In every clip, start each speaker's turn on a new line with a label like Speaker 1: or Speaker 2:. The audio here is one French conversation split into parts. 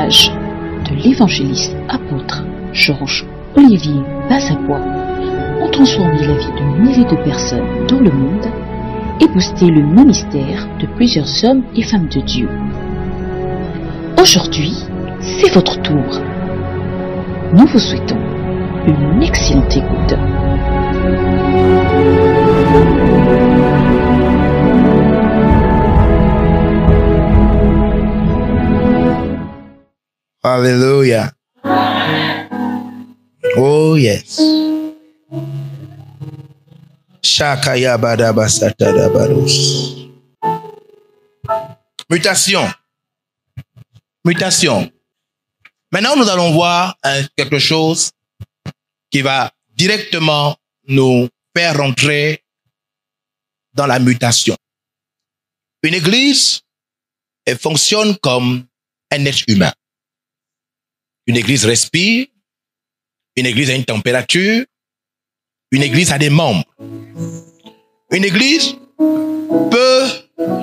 Speaker 1: témoignage de l'évangéliste apôtre Georges Olivier Bassapois ont transformé la vie de milliers de personnes dans le monde et boosté le ministère de plusieurs hommes et femmes de Dieu. Aujourd'hui, c'est votre tour. Nous vous souhaitons une excellente écoute.
Speaker 2: Hallelujah. Oh yes. Shakaya badabasata dabaros. Mutation. Mutation. Maintenant, nous allons voir quelque chose qui va directement nous faire rentrer dans la mutation. Une église, elle fonctionne comme un être humain. Une église respire, une église a une température, une église a des membres. Une église peut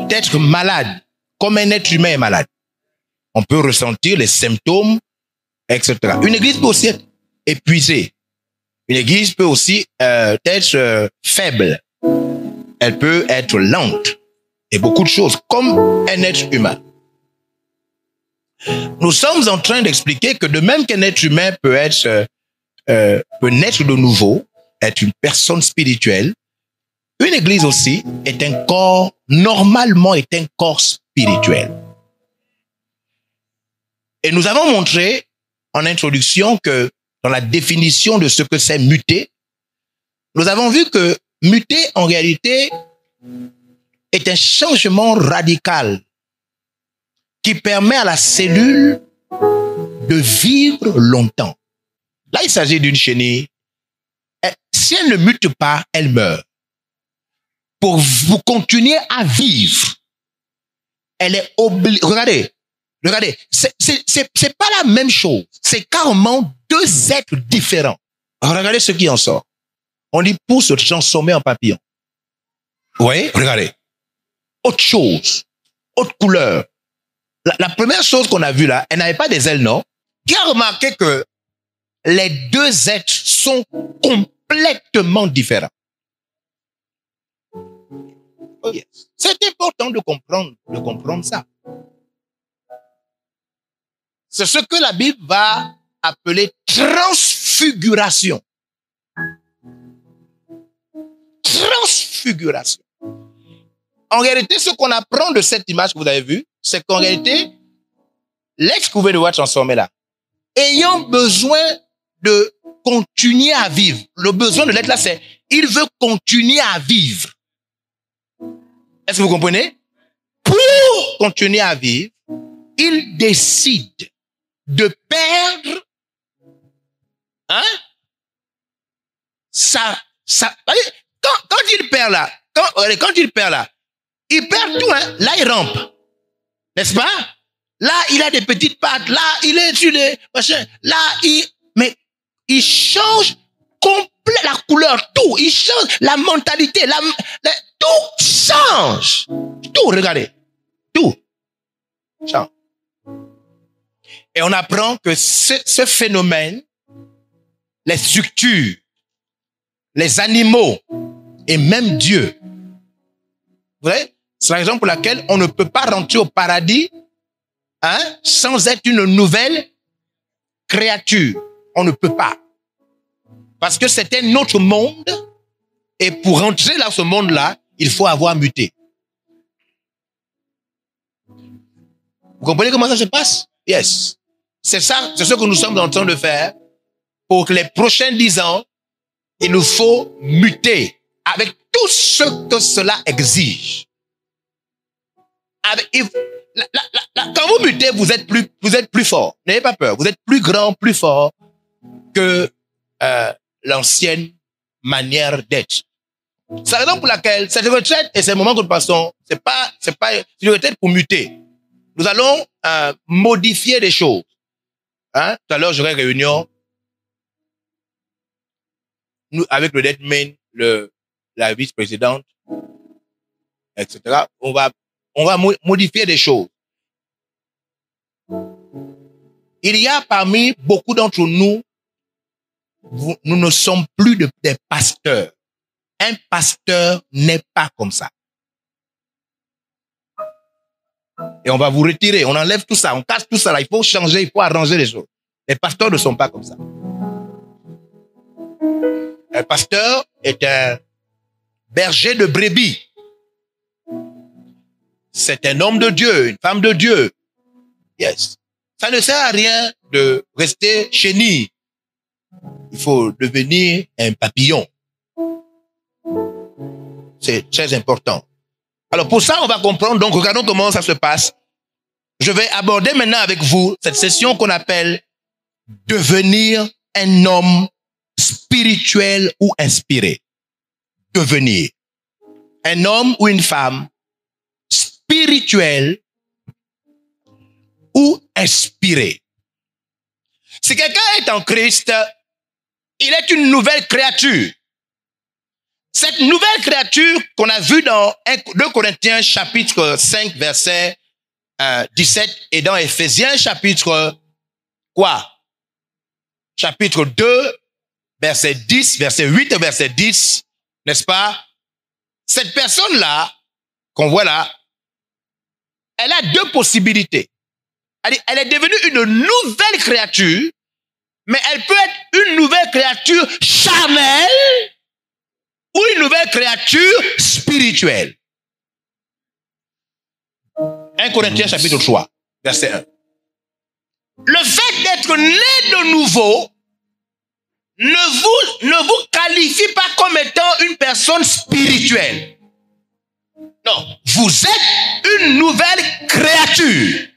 Speaker 2: être malade, comme un être humain est malade. On peut ressentir les symptômes, etc. Une église peut aussi être épuisée. Une église peut aussi être faible. Elle peut être lente. Et beaucoup de choses, comme un être humain. Nous sommes en train d'expliquer que de même qu'un être humain peut naître de nouveau, être une personne spirituelle, une église aussi est un corps, normalement est un corps spirituel. Et nous avons montré en introduction que dans la définition de ce que c'est muter, nous avons vu que muter en réalité est un changement radical qui permet à la cellule de vivre longtemps. Là, il s'agit d'une chenille. Si elle ne mute pas, elle meurt. Pour vous continuer à vivre, elle est obligée. Regardez, c'est pas la même chose. C'est carrément deux êtres différents. Alors, regardez ce qui en sort. On dit pour se transformer en papillon. Vous voyez? Regardez. Autre chose. Autre couleur. La première chose qu'on a vue là, elle n'avait pas des ailes, non? Qui a remarqué que les deux êtres sont complètement différents? Oh yes. C'est important de comprendre ça. C'est ce que la Bible va appeler transfiguration. Transfiguration. En réalité, ce qu'on apprend de cette image que vous avez vue, c'est qu'en réalité, l'être que vous venez de voir transformé là, ayant besoin de continuer à vivre, le besoin de l'être là, c'est il veut continuer à vivre. Est-ce que vous comprenez? Pour continuer à vivre, il décide de perdre quand il perd là, quand il perd là, il perd tout, hein. Là, il rampe. N'est-ce pas? Là, il a des petites pattes. Là, il est sur les machins. Là, mais il change complètement la couleur. Tout. Il change la mentalité. Tout change. Tout, regardez. Tout change. Et on apprend que ce phénomène, les structures, les animaux et même Dieu, vous voyez? C'est la raison pour laquelle on ne peut pas rentrer au paradis sans être une nouvelle créature. On ne peut pas. Parce que c'est un autre monde et pour rentrer dans ce monde-là, il faut avoir muté. Vous comprenez comment ça se passe? Yes. C'est ça, c'est ce que nous sommes en train de faire. Pour que les prochains 10 ans, il nous faut muter avec tout ce que cela exige. Quand vous mutez, vous êtes plus fort. N'ayez pas peur. Vous êtes plus grand, plus fort que l'ancienne manière d'être. C'est la raison pour laquelle cette retraite et ces moments que nous passons, c'est pas une retraite pour muter. Nous allons modifier des choses. Tout à l'heure, j'aurai réunion avec le Deadman, la vice-présidente, etc. On va modifier des choses. il y a parmi beaucoup d'entre nous, nous ne sommes plus des pasteurs. Un pasteur n'est pas comme ça. Et on va vous retirer, on enlève tout ça, on casse tout ça là. Il faut changer, il faut arranger les choses. Les pasteurs ne sont pas comme ça. Un pasteur est un berger de brebis. C'est un homme de Dieu, une femme de Dieu. Yes. Ça ne sert à rien de rester chenille. Il faut devenir un papillon. C'est très important. Alors pour ça, on va comprendre. Donc, regardons comment ça se passe. Je vais aborder maintenant avec vous cette session qu'on appelle devenir un homme spirituel ou inspiré. Devenir un homme ou une femme spirituel ou inspiré. Si quelqu'un est en Christ, il est une nouvelle créature. Cette nouvelle créature qu'on a vue dans 2 Corinthiens chapitre 5 verset 17 et dans Éphésiens chapitre quoi? Chapitre 2 verset 10, verset 8 et verset 10, n'est-ce pas? Cette personne-là, qu'on voit là, elle a deux possibilités. Elle est devenue une nouvelle créature, mais elle peut être une nouvelle créature charnelle ou une nouvelle créature spirituelle. 1 Corinthiens chapitre 3, verset 1. Le fait d'être né de nouveau ne vous qualifie pas comme étant une personne spirituelle. Non, vous êtes une nouvelle créature.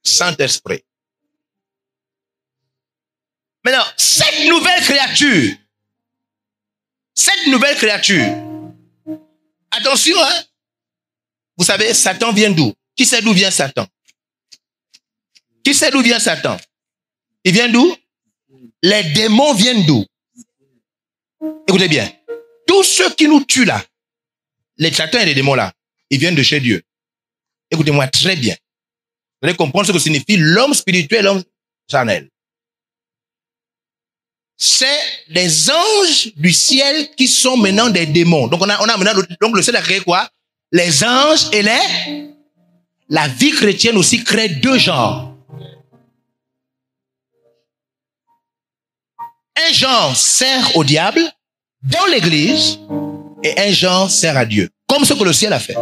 Speaker 2: Saint-Esprit. Maintenant, cette nouvelle créature, attention, hein? Vous savez, Satan vient d'où? Qui sait d'où vient Satan? Qui sait d'où vient Satan? Il vient d'où? Les démons viennent d'où? Écoutez bien. Tous ceux qui nous tuent là, les Satans et les démons là, ils viennent de chez Dieu. Écoutez-moi très bien. Vous allez comprendre ce que signifie l'homme spirituel, l'homme charnel. C'est les anges du ciel qui sont maintenant des démons. Donc on a maintenant, donc le ciel a créé quoi? Les anges et la vie chrétienne aussi crée deux genres. Un genre sert au diable dans l'église et un genre sert à Dieu. Comme ce que le ciel a fait.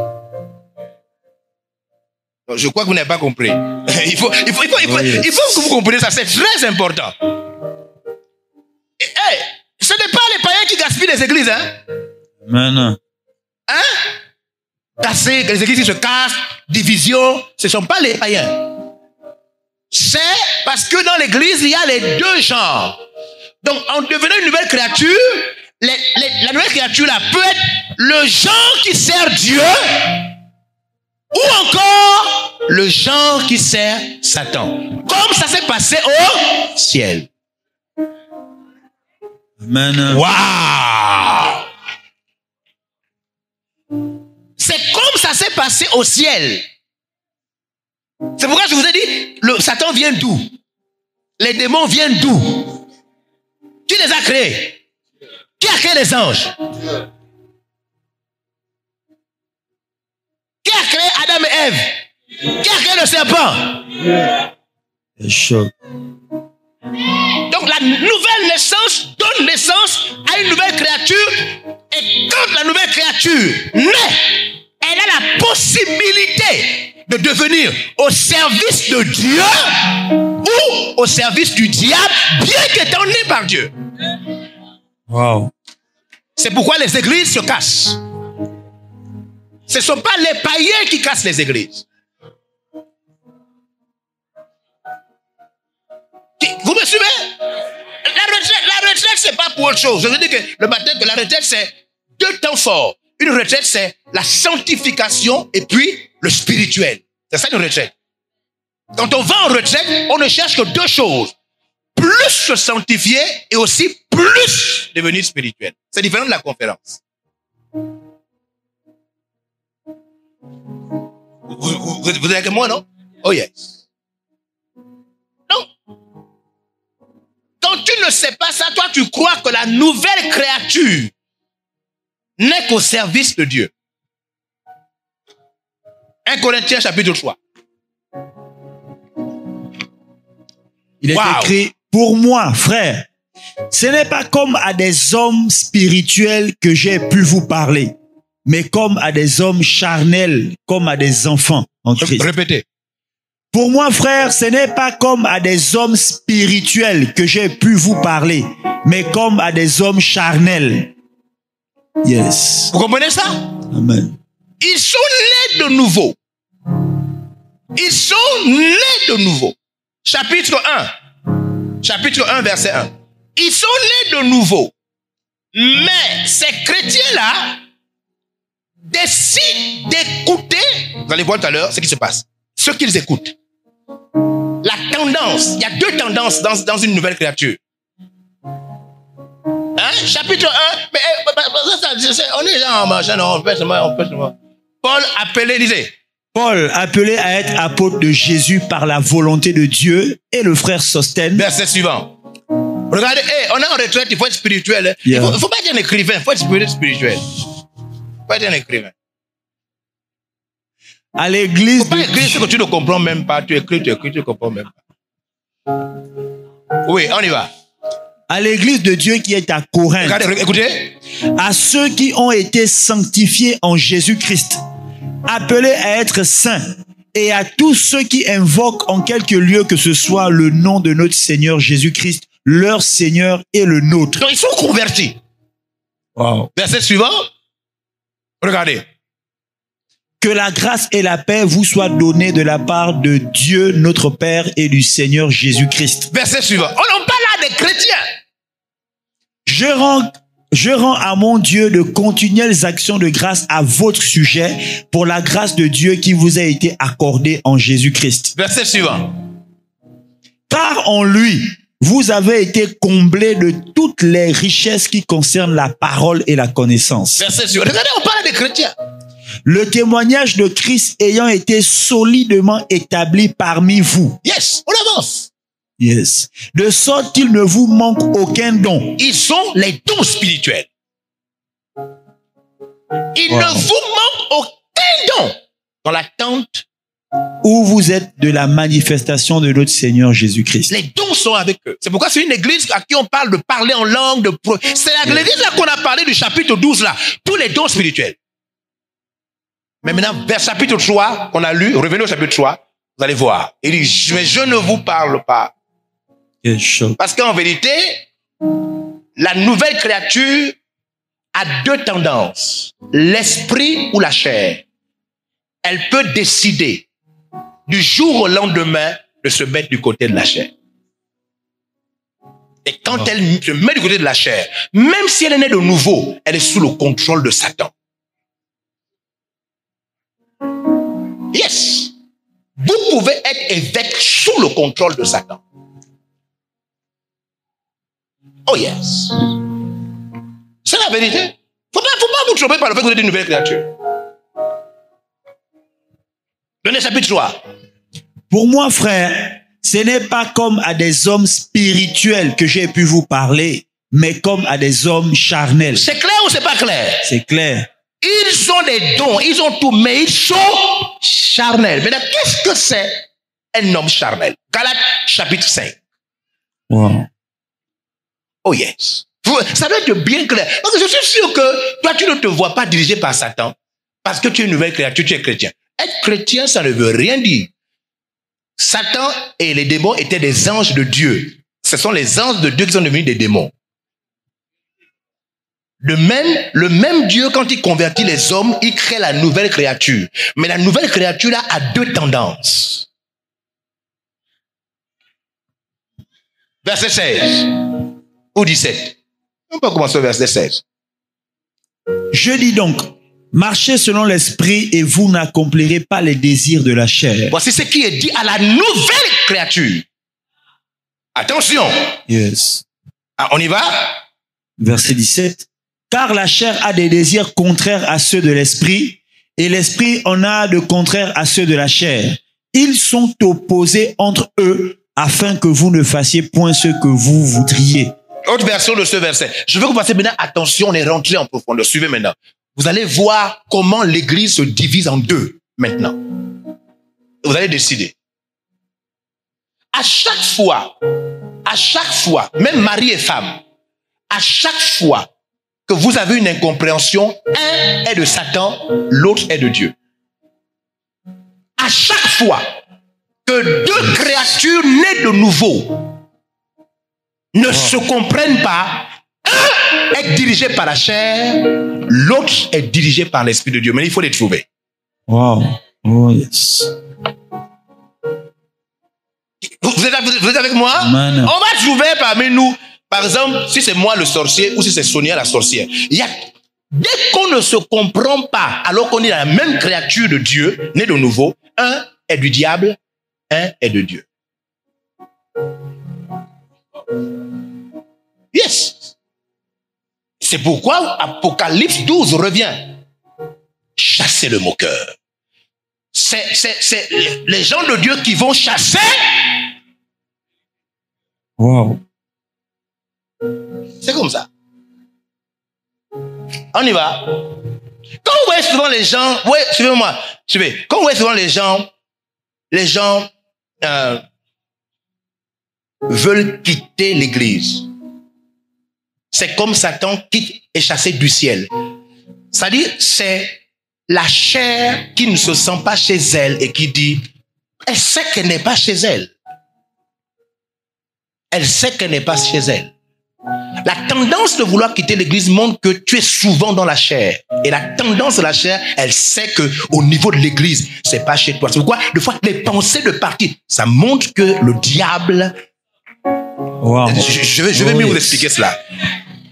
Speaker 2: Je crois que vous n'avez pas compris. Il faut que vous compreniez ça, c'est très important. Hey, ce n'est pas les païens qui gaspillent les églises, hein?
Speaker 3: Amen.
Speaker 2: Hein? Casser, les églises qui se cassent, division, ce ne sont pas les païens. C'est parce que dans l'église, il y a les deux genres. Donc, en devenant une nouvelle créature, la nouvelle créature là peut être le genre qui sert Dieu ou encore le genre qui sert Satan. Comme ça s'est passé au ciel.
Speaker 3: Amen.
Speaker 2: Waouh! C'est comme ça s'est passé au ciel. C'est pourquoi je vous ai dit, le Satan vient d'où? Les démons viennent d'où? Qui les a créés? Qui a créé les anges? Qui a créé Adam et Ève? Qui a créé le serpent?
Speaker 3: C'est chaud.
Speaker 2: Donc la nouvelle naissance donne naissance à une nouvelle créature. Et quand la nouvelle créature naît, elle a la possibilité de devenir au service de Dieu ou au service du diable, bien qu'étant née par Dieu.
Speaker 3: Wow.
Speaker 2: C'est pourquoi les églises se cassent. Ce ne sont pas les païens qui cassent les églises. Vous me suivez? La retraite, c'est pas pour autre chose. Je veux dire que le matin, que la retraite, c'est deux temps forts. Une retraite, c'est la sanctification et puis le spirituel. C'est ça une retraite. Quand on va en retraite, on ne cherche que deux choses. Plus se sanctifier et aussi plus devenir spirituel. C'est différent de la conférence. Vous êtes avec moi, non? Oh yes. Non. Quand tu ne sais pas ça, toi, tu crois que la nouvelle créature n'est qu'au service de Dieu. 1 Corinthiens chapitre 3.
Speaker 3: Il est écrit, pour moi, frère, ce n'est pas comme à des hommes spirituels que j'ai pu vous parler, mais comme à des hommes charnels, comme à des enfants en Christ.
Speaker 2: Répétez.
Speaker 3: Pour moi, frère, ce n'est pas comme à des hommes spirituels que j'ai pu vous parler, mais comme à des hommes charnels. Yes.
Speaker 2: Vous comprenez ça?
Speaker 3: Amen.
Speaker 2: Ils sont nés de nouveau. Ils sont nés de nouveau. Chapitre 1. Chapitre 1, verset 1. Ils sont nés de nouveau. Mais ces chrétiens-là décident d'écouter. Vous allez voir tout à l'heure ce qui se passe. Ce qu'ils écoutent. La tendance. Il y a deux tendances dans une nouvelle créature. Hein? Chapitre 1. Mais, on est là en machin. On peut seulement. Paul appelé, lisez.
Speaker 3: Paul, appelé à être apôtre de Jésus par la volonté de Dieu, et le frère Sosthène.
Speaker 2: Verset suivant. Regardez, on est en retraite, il faut être spirituel. Il ne faut pas être un écrivain, il faut être spirituel. Il faut être un écrivain.
Speaker 3: À l'église.
Speaker 2: Il ne faut pas écrire ce que tu ne comprends même pas. Tu écris, tu ne comprends même pas. Oui, on y va.
Speaker 3: À l'église de Dieu qui est à Corinthe.
Speaker 2: Regardez, écoutez.
Speaker 3: À ceux qui ont été sanctifiés en Jésus-Christ, appelés à être saints, et à tous ceux qui invoquent en quelque lieu que ce soit le nom de notre Seigneur Jésus-Christ, leur Seigneur et le nôtre.
Speaker 2: Donc ils sont convertis.
Speaker 3: Wow.
Speaker 2: Verset suivant. Regardez.
Speaker 3: Que la grâce et la paix vous soient données de la part de Dieu notre Père et du Seigneur Jésus-Christ.
Speaker 2: Verset suivant. On en parle là des chrétiens.
Speaker 3: Je rends à mon Dieu de continuelles actions de grâce à votre sujet pour la grâce de Dieu qui vous a été accordée en Jésus-Christ.
Speaker 2: Verset suivant.
Speaker 3: Car en lui, vous avez été comblés de toutes les richesses qui concernent la parole et la connaissance.
Speaker 2: Verset suivant. Regardez, on parle des chrétiens.
Speaker 3: Le témoignage de Christ ayant été solidement établi parmi vous.
Speaker 2: Yes, on avance.
Speaker 3: Yes. De sorte qu'il ne vous manque aucun don.
Speaker 2: Ils sont les dons spirituels. Il ne vous manque aucun don dans l'attente
Speaker 3: où vous êtes de la manifestation de notre Seigneur Jésus-Christ.
Speaker 2: Les dons sont avec eux. C'est pourquoi c'est une église à qui on parle de parler en langue. C'est l'église là qu'on a parlé du chapitre 12 là. Tous les dons spirituels. Mais maintenant, vers chapitre 3 qu'on a lu, revenez au chapitre 3, vous allez voir. Il dit, mais je ne vous parle pas. Parce qu'en vérité, la nouvelle créature a deux tendances. L'esprit ou la chair. Elle peut décider du jour au lendemain de se mettre du côté de la chair. Et quand elle se met du côté de la chair, même si elle est née de nouveau, elle est sous le contrôle de Satan. Yes. Vous pouvez être évêque sous le contrôle de Satan. Oh yes. C'est la vérité. Faut pas vous tromper par le fait que vous êtes une nouvelle créature. Donnez chapitre 3.
Speaker 3: Pour moi, frère, ce n'est pas comme à des hommes spirituels que j'ai pu vous parler, mais comme à des hommes charnels.
Speaker 2: C'est clair ou c'est pas clair?
Speaker 3: C'est clair.
Speaker 2: Ils ont des dons, ils ont tout, mais ils sont charnels. Maintenant, qu'est-ce que c'est un homme charnel? Galates chapitre 5.
Speaker 3: Wow.
Speaker 2: Oh yes. Ça doit être bien clair. Parce que je suis sûr que toi, tu ne te vois pas dirigé par Satan. Parce que tu es une nouvelle créature, tu es chrétien. Être chrétien, ça ne veut rien dire. Satan et les démons étaient des anges de Dieu. Ce sont les anges de Dieu qui sont devenus des démons. Le même Dieu, quand il convertit les hommes, il crée la nouvelle créature. Mais la nouvelle créature là a deux tendances. Verset 16 ou 17. On peut commencer au verset 16.
Speaker 3: Je dis donc, marchez selon l'esprit et vous n'accomplirez pas les désirs de la chair.
Speaker 2: Voici ce qui est dit à la nouvelle créature. Attention.
Speaker 3: Yes.
Speaker 2: Ah, on y va?
Speaker 3: Verset 17. Car la chair a des désirs contraires à ceux de l'esprit et l'esprit en a de contraire à ceux de la chair. Ils sont opposés entre eux afin que vous ne fassiez point ce que vous voudriez.
Speaker 2: Autre version de ce verset. Je veux que vous fassiez maintenant attention, on est rentré en profondeur. Suivez maintenant. Vous allez voir comment l'église se divise en deux maintenant. Vous allez décider. À chaque fois, même mari et femme, à chaque fois que vous avez une incompréhension, un est de Satan, l'autre est de Dieu. À chaque fois que deux créatures nées de nouveau ne se comprennent pas, un est dirigé par la chair, l'autre est dirigé par l'Esprit de Dieu. Mais il faut les trouver.
Speaker 3: Wow. Oh yes.
Speaker 2: Vous êtes avec moi?
Speaker 3: Amen.
Speaker 2: On va trouver parmi nous, par exemple, si c'est moi le sorcier ou si c'est Sonia la sorcière. Dès qu'on ne se comprend pas, alors qu'on est la même créature de Dieu, né de nouveau, un est du diable, un est de Dieu. Yes. C'est pourquoi Apocalypse 12 revient. Chasser le moqueur. C'est les gens de Dieu qui vont chasser.
Speaker 3: Wow.
Speaker 2: C'est comme ça. On y va. Quand vous voyez souvent les gens, ouais, suivez-moi, suivez. Quand vous voyez souvent les gens veulent quitter l'église. C'est comme Satan quitte et chassé du ciel. C'est-à-dire, c'est la chair qui ne se sent pas chez elle et qui dit, elle sait qu'elle n'est pas chez elle. Elle sait qu'elle n'est pas chez elle. La tendance de vouloir quitter l'église montre que tu es souvent dans la chair. Et la tendance de la chair, elle sait que au niveau de l'église, c'est pas chez toi. C'est pourquoi, des fois, les pensées de partir, ça montre que le diable...
Speaker 3: Wow.
Speaker 2: Je vais mieux vous expliquer cela.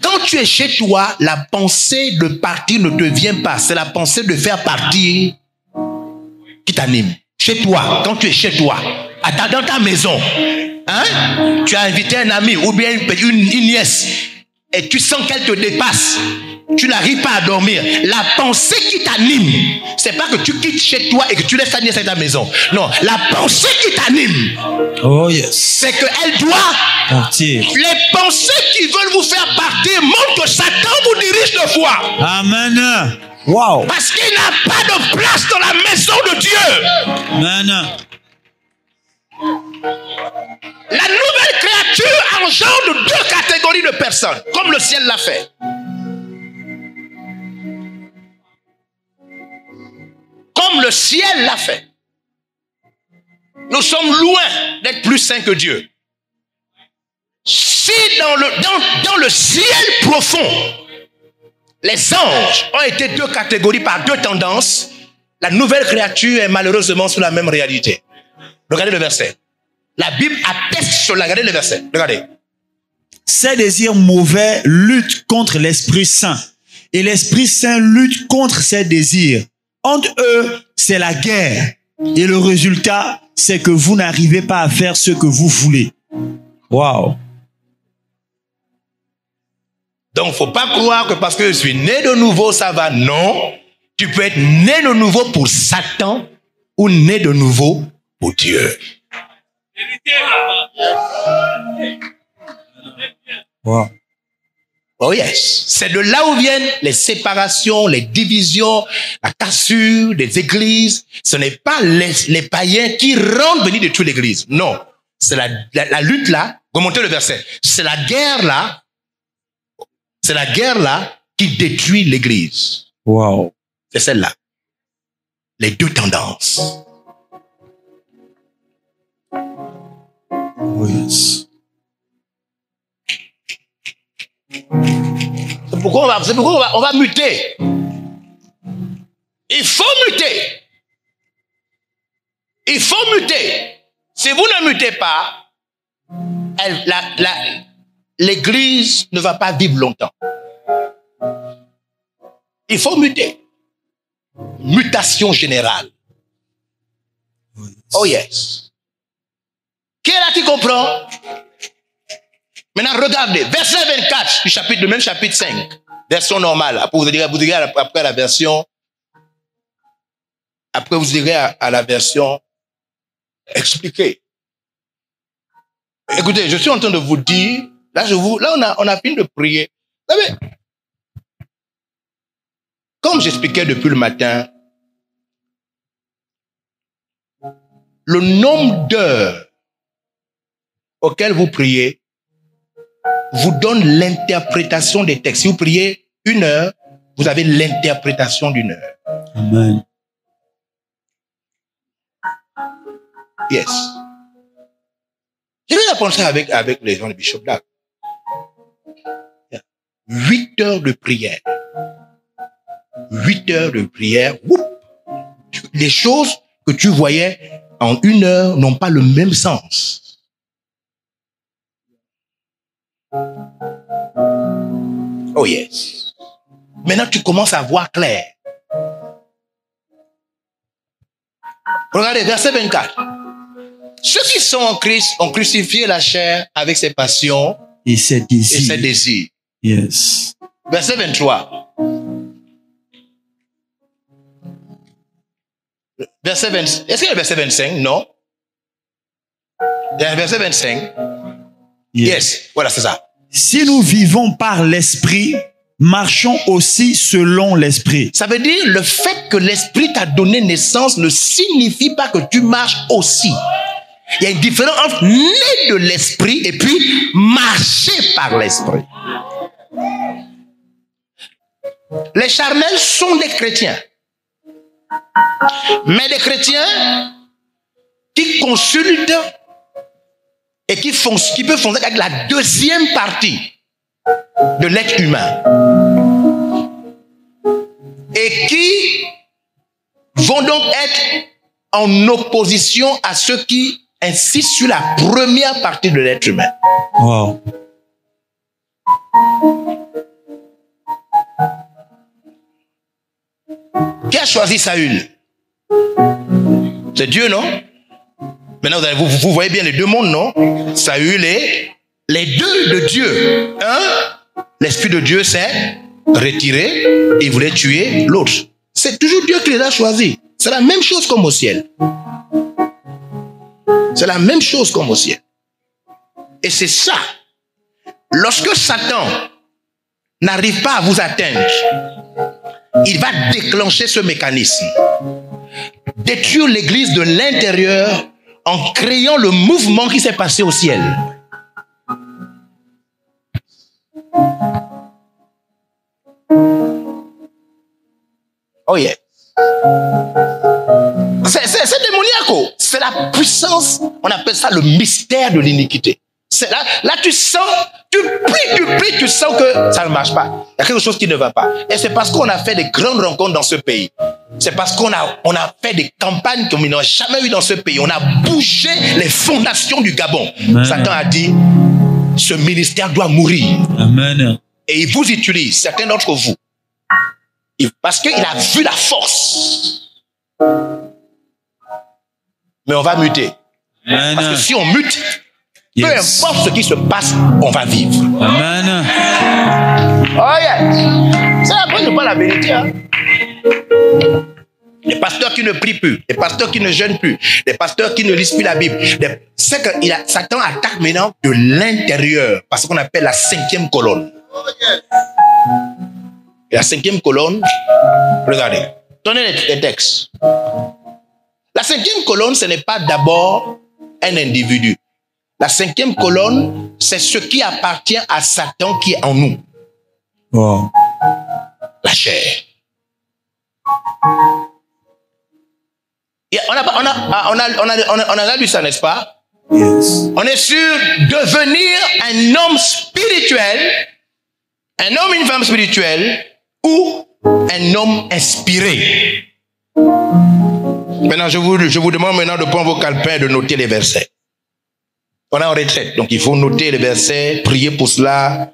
Speaker 2: Quand tu es chez toi, la pensée de partir ne te vient pas. C'est la pensée de faire partir qui t'anime. Chez toi, quand tu es chez toi, dans ta maison, hein, tu as invité un ami ou bien une nièce et tu sens qu'elle te dépasse. Tu n'arrives pas à dormir. La pensée qui t'anime, c'est pas que tu quittes chez toi et que tu laisses ta nièce à ta maison. Non, la pensée qui t'anime,
Speaker 3: oh yes,
Speaker 2: c'est qu'elle doit
Speaker 3: partir.
Speaker 2: Les pensées qui veulent vous faire partir montrent que Satan vous dirige de foi.
Speaker 3: Amen. Wow.
Speaker 2: Parce qu'il n'a pas de place dans la maison de Dieu.
Speaker 3: Amen.
Speaker 2: La nouvelle créature engendre deux catégories de personnes, comme le ciel l'a fait. Comme le ciel l'a fait. Nous sommes loin d'être plus saints que Dieu. Si dans le ciel profond, les anges ont été deux catégories par deux tendances, la nouvelle créature est malheureusement sous la même réalité. Regardez le verset. La Bible atteste sur la... Regardez le verset. Regardez.
Speaker 3: Ces désirs mauvais luttent contre l'Esprit Saint. Et l'Esprit Saint lutte contre ces désirs. Entre eux, c'est la guerre. Et le résultat, c'est que vous n'arrivez pas à faire ce que vous voulez. Wow.
Speaker 2: Donc, il ne faut pas croire que parce que je suis né de nouveau, ça va. Non. Tu peux être né de nouveau pour Satan ou né de nouveau pour Dieu.
Speaker 3: Wow.
Speaker 2: Oh yes. C'est de là où viennent les séparations, les divisions, la cassure des églises. Ce n'est pas les païens qui rendent venir de toute l'église. Non. C'est la lutte là. Remontez le verset. C'est la guerre là. C'est la guerre là qui détruit l'église.
Speaker 3: Wow.
Speaker 2: C'est celle-là. Les deux tendances.
Speaker 3: Oh yes.
Speaker 2: C'est pourquoi on va muter. Il faut muter. Il faut muter. Si vous ne mutez pas, l'église ne va pas vivre longtemps. Il faut muter. Mutation générale. Oh yes. Qui est là qui comprend? Maintenant, regardez, verset 24 du même chapitre 5, version normale. Après, vous direz après la version Après, vous irez à la version expliquée. Écoutez, je suis en train de vous dire, là on a fini de prier. Vous savez, comme j'expliquais depuis le matin, le nombre d'heures auxquelles vous priez vous donne l'interprétation des textes. Si vous priez 1 heure, vous avez l'interprétation d'1 heure.
Speaker 3: Amen.
Speaker 2: Yes. Je vais apprendre ça avec les gens de Bishop Dag. 8 heures de prière. 8 heures de prière. Les choses que tu voyais en 1 heure n'ont pas le même sens. Oh yes. Maintenant, tu commences à voir clair. Regardez, verset 24. Ceux qui sont en Christ ont crucifié la chair avec ses passions
Speaker 3: et ses
Speaker 2: désirs.
Speaker 3: Yes.
Speaker 2: Verset 23. Verset 20. Est-ce qu'il y a le verset 25? Non. Il y a le verset 25. Yes. Voilà, c'est ça.
Speaker 3: Si nous vivons par l'esprit, marchons aussi selon l'esprit.
Speaker 2: Ça veut dire le fait que l'esprit t'a donné naissance ne signifie pas que tu marches aussi. Il y a une différence entre naître de l'esprit et puis marcher par l'esprit. Les charnels sont des chrétiens. Mais des chrétiens qui consultent et qui peuvent fonctionner avec la deuxième partie de l'être humain. Et qui vont donc être en opposition à ceux qui insistent sur la première partie de l'être humain.
Speaker 3: Wow.
Speaker 2: Qui a choisi Saül? C'est Dieu, non? Maintenant, vous voyez bien les deux mondes, non? Saül et les deux de Dieu. Un, l'Esprit de Dieu s'est retiré et il voulait tuer l'autre. C'est toujours Dieu qui les a choisis. C'est la même chose comme au ciel. C'est la même chose comme au ciel. Et c'est ça. Lorsque Satan n'arrive pas à vous atteindre, il va déclencher ce mécanisme. Détruire l'église de l'intérieur en créant le mouvement qui s'est passé au ciel. Oh yeah. C'est démoniaque. C'est la puissance, on appelle ça le mystère de l'iniquité. Là, tu sens, tu pries, tu sens que ça ne marche pas. Il y a quelque chose qui ne va pas. Et c'est parce qu'on a fait des grandes rencontres dans ce pays. C'est parce qu'on a fait des campagnes comme ils n'ont jamais eu dans ce pays. On a bougé les fondations du Gabon. Amen. Satan a dit, ce ministère doit mourir.
Speaker 3: Amen.
Speaker 2: Et il vous utilise, certains d'entre vous. Parce qu'il a vu la force. Mais on va muter.
Speaker 3: Amen.
Speaker 2: Parce que si on mute, peu importe ce qui se passe, on va vivre.
Speaker 3: Amen.
Speaker 2: Oh yeah. C'est après je parle la vérité. Hein? Les pasteurs qui ne prient plus, les pasteurs qui ne jeûnent plus, les pasteurs qui ne lisent plus la Bible. C'est que Satan attaque maintenant de l'intérieur, parce qu'on appelle la 5e colonne. Et la 5e colonne, regardez, donnez les textes. La 5e colonne, ce n'est pas d'abord un individu. La 5e colonne, c'est ce qui appartient à Satan qui est en nous.
Speaker 3: Wow.
Speaker 2: La chair. Et on a lu ça, n'est-ce pas?
Speaker 3: Yes.
Speaker 2: On est sur devenir un homme spirituel, un homme, une femme spirituelle, ou un homme inspiré. Maintenant, je vous demande maintenant de prendre vos calepins et de noter les versets. On est en retraite, donc il faut noter les versets, prier pour cela.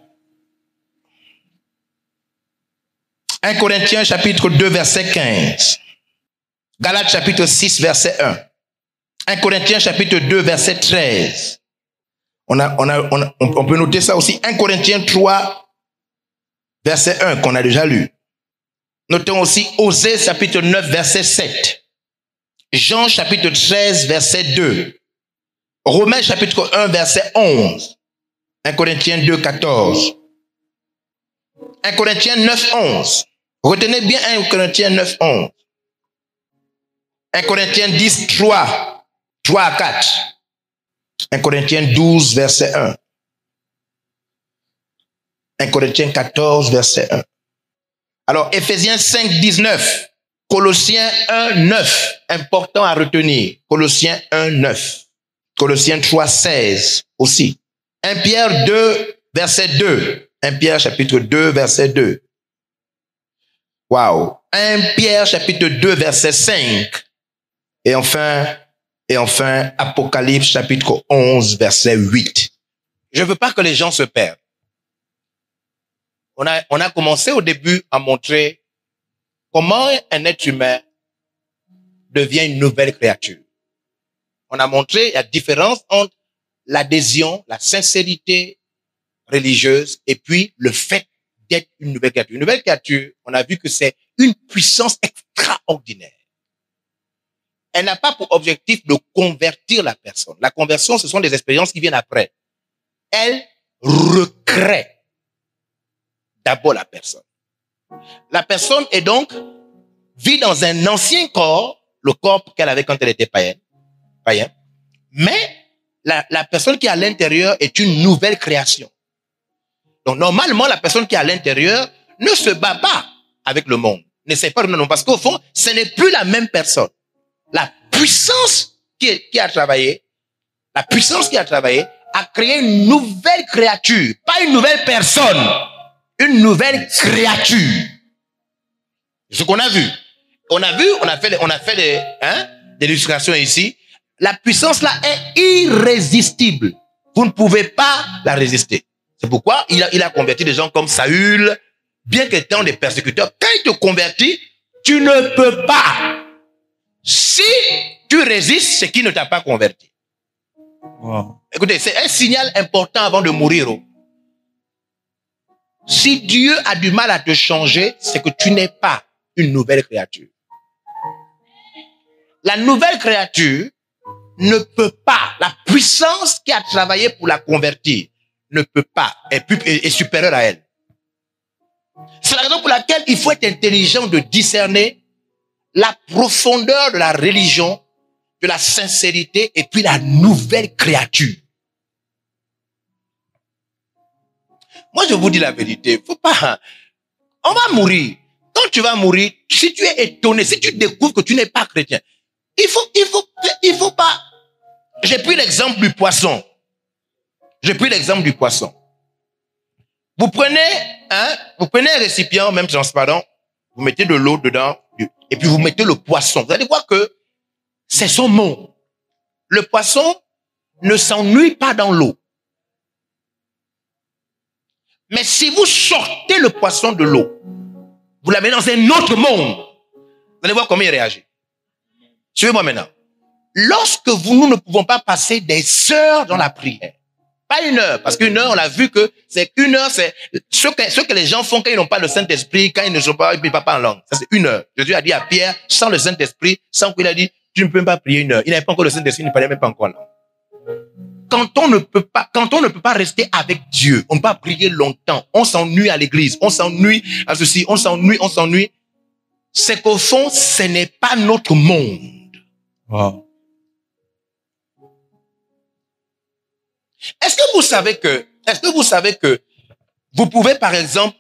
Speaker 2: 1 Corinthiens chapitre 2 verset 15. Galates chapitre 6 verset 1. 1 Corinthiens chapitre 2 verset 13. On peut noter ça aussi. 1 Corinthiens 3 verset 1 qu'on a déjà lu. Notons aussi Osée chapitre 9 verset 7. Jean chapitre 13, verset 2. Romains chapitre 1, verset 11. 1 Corinthiens 2, 14. 1 Corinthiens 9, 11. Retenez bien 1 Corinthiens 9, 11. 1 Corinthiens 10, 3. 3 à 4. 1 Corinthiens 12, verset 1. 1 Corinthiens 14, verset 1. Alors, Éphésiens 5, 19. Colossiens 1, 9. Important à retenir. Colossiens 1, 9. Colossiens 3, 16 aussi. 1 Pierre 2, verset 2. 1 Pierre chapitre 2, verset 2. Waouh. 1 Pierre chapitre 2, verset 5. Et enfin, Apocalypse chapitre 11, verset 8. Je ne veux pas que les gens se perdent. On a commencé au début à montrer comment un être humain devient une nouvelle créature. On a montré la différence entre l'adhésion, la sincérité religieuse et puis le fait d'être une nouvelle créature. Une nouvelle créature, on a vu que c'est une puissance extraordinaire. Elle n'a pas pour objectif de convertir la personne. La conversion, ce sont des expériences qui viennent après. Elle recrée d'abord la personne. La personne est donc vit dans un ancien corps, le corps qu'elle avait quand elle était païen. Mais la personne qui est à l'intérieur est une nouvelle création. Donc normalement, la personne qui est à l'intérieur ne se bat pas avec le monde. Ne sait pas, non, parce qu'au fond, ce n'est plus la même personne. La puissance qui a travaillé a créé une nouvelle créature, pas une nouvelle personne, une nouvelle créature. C'est ce qu'on a vu. On a fait des illustrations ici. La puissance là est irrésistible. Vous ne pouvez pas la résister. C'est pourquoi il a converti des gens comme Saül, bien qu'étant des persécuteurs. Quand il te convertit, tu ne peux pas. Si tu résistes, c'est qu'il ne t'a pas converti.
Speaker 3: Wow.
Speaker 2: Écoutez, c'est un signal important avant de mourir. Si Dieu a du mal à te changer, c'est que tu n'es pas une nouvelle créature. La nouvelle créature ne peut pas, la puissance qui a travaillé pour la convertir ne peut pas, est supérieure à elle. C'est la raison pour laquelle il faut être intelligent de discerner la profondeur de la religion, de la sincérité et puis la nouvelle créature. Moi, je vous dis la vérité, faut pas, on va mourir. Quand tu vas mourir, si tu es étonné, si tu découvres que tu n'es pas chrétien, il faut pas. J'ai pris l'exemple du poisson. Vous prenez un récipient, même transparent, vous mettez de l'eau dedans, et puis vous mettez le poisson. Vous allez voir que c'est son monde. Le poisson ne s'ennuie pas dans l'eau. Mais si vous sortez le poisson de l'eau, vous l'avez dans un autre monde, vous allez voir comment il réagit. Suivez-moi maintenant. Lorsque nous ne pouvons pas passer des heures dans la prière, pas une heure, parce qu'une heure, on a vu que c'est une heure, c'est ce que les gens font quand ils n'ont pas le Saint-Esprit, quand ils ne sont pas, ils ne parlent pas en langue. Ça, c'est une heure. Jésus a dit à Pierre, sans le Saint-Esprit, sans qu'il a dit, tu ne peux même pas prier une heure. Il n'avait pas encore le Saint-Esprit, il ne parlait même pas encore en langue. Quand on ne peut pas rester avec Dieu, on ne peut pas prier longtemps, on s'ennuie à l'église, on s'ennuie à ceci, on s'ennuie, c'est qu'au fond, ce n'est pas notre monde.
Speaker 3: Wow.
Speaker 2: Est-ce que vous savez que vous pouvez, par exemple,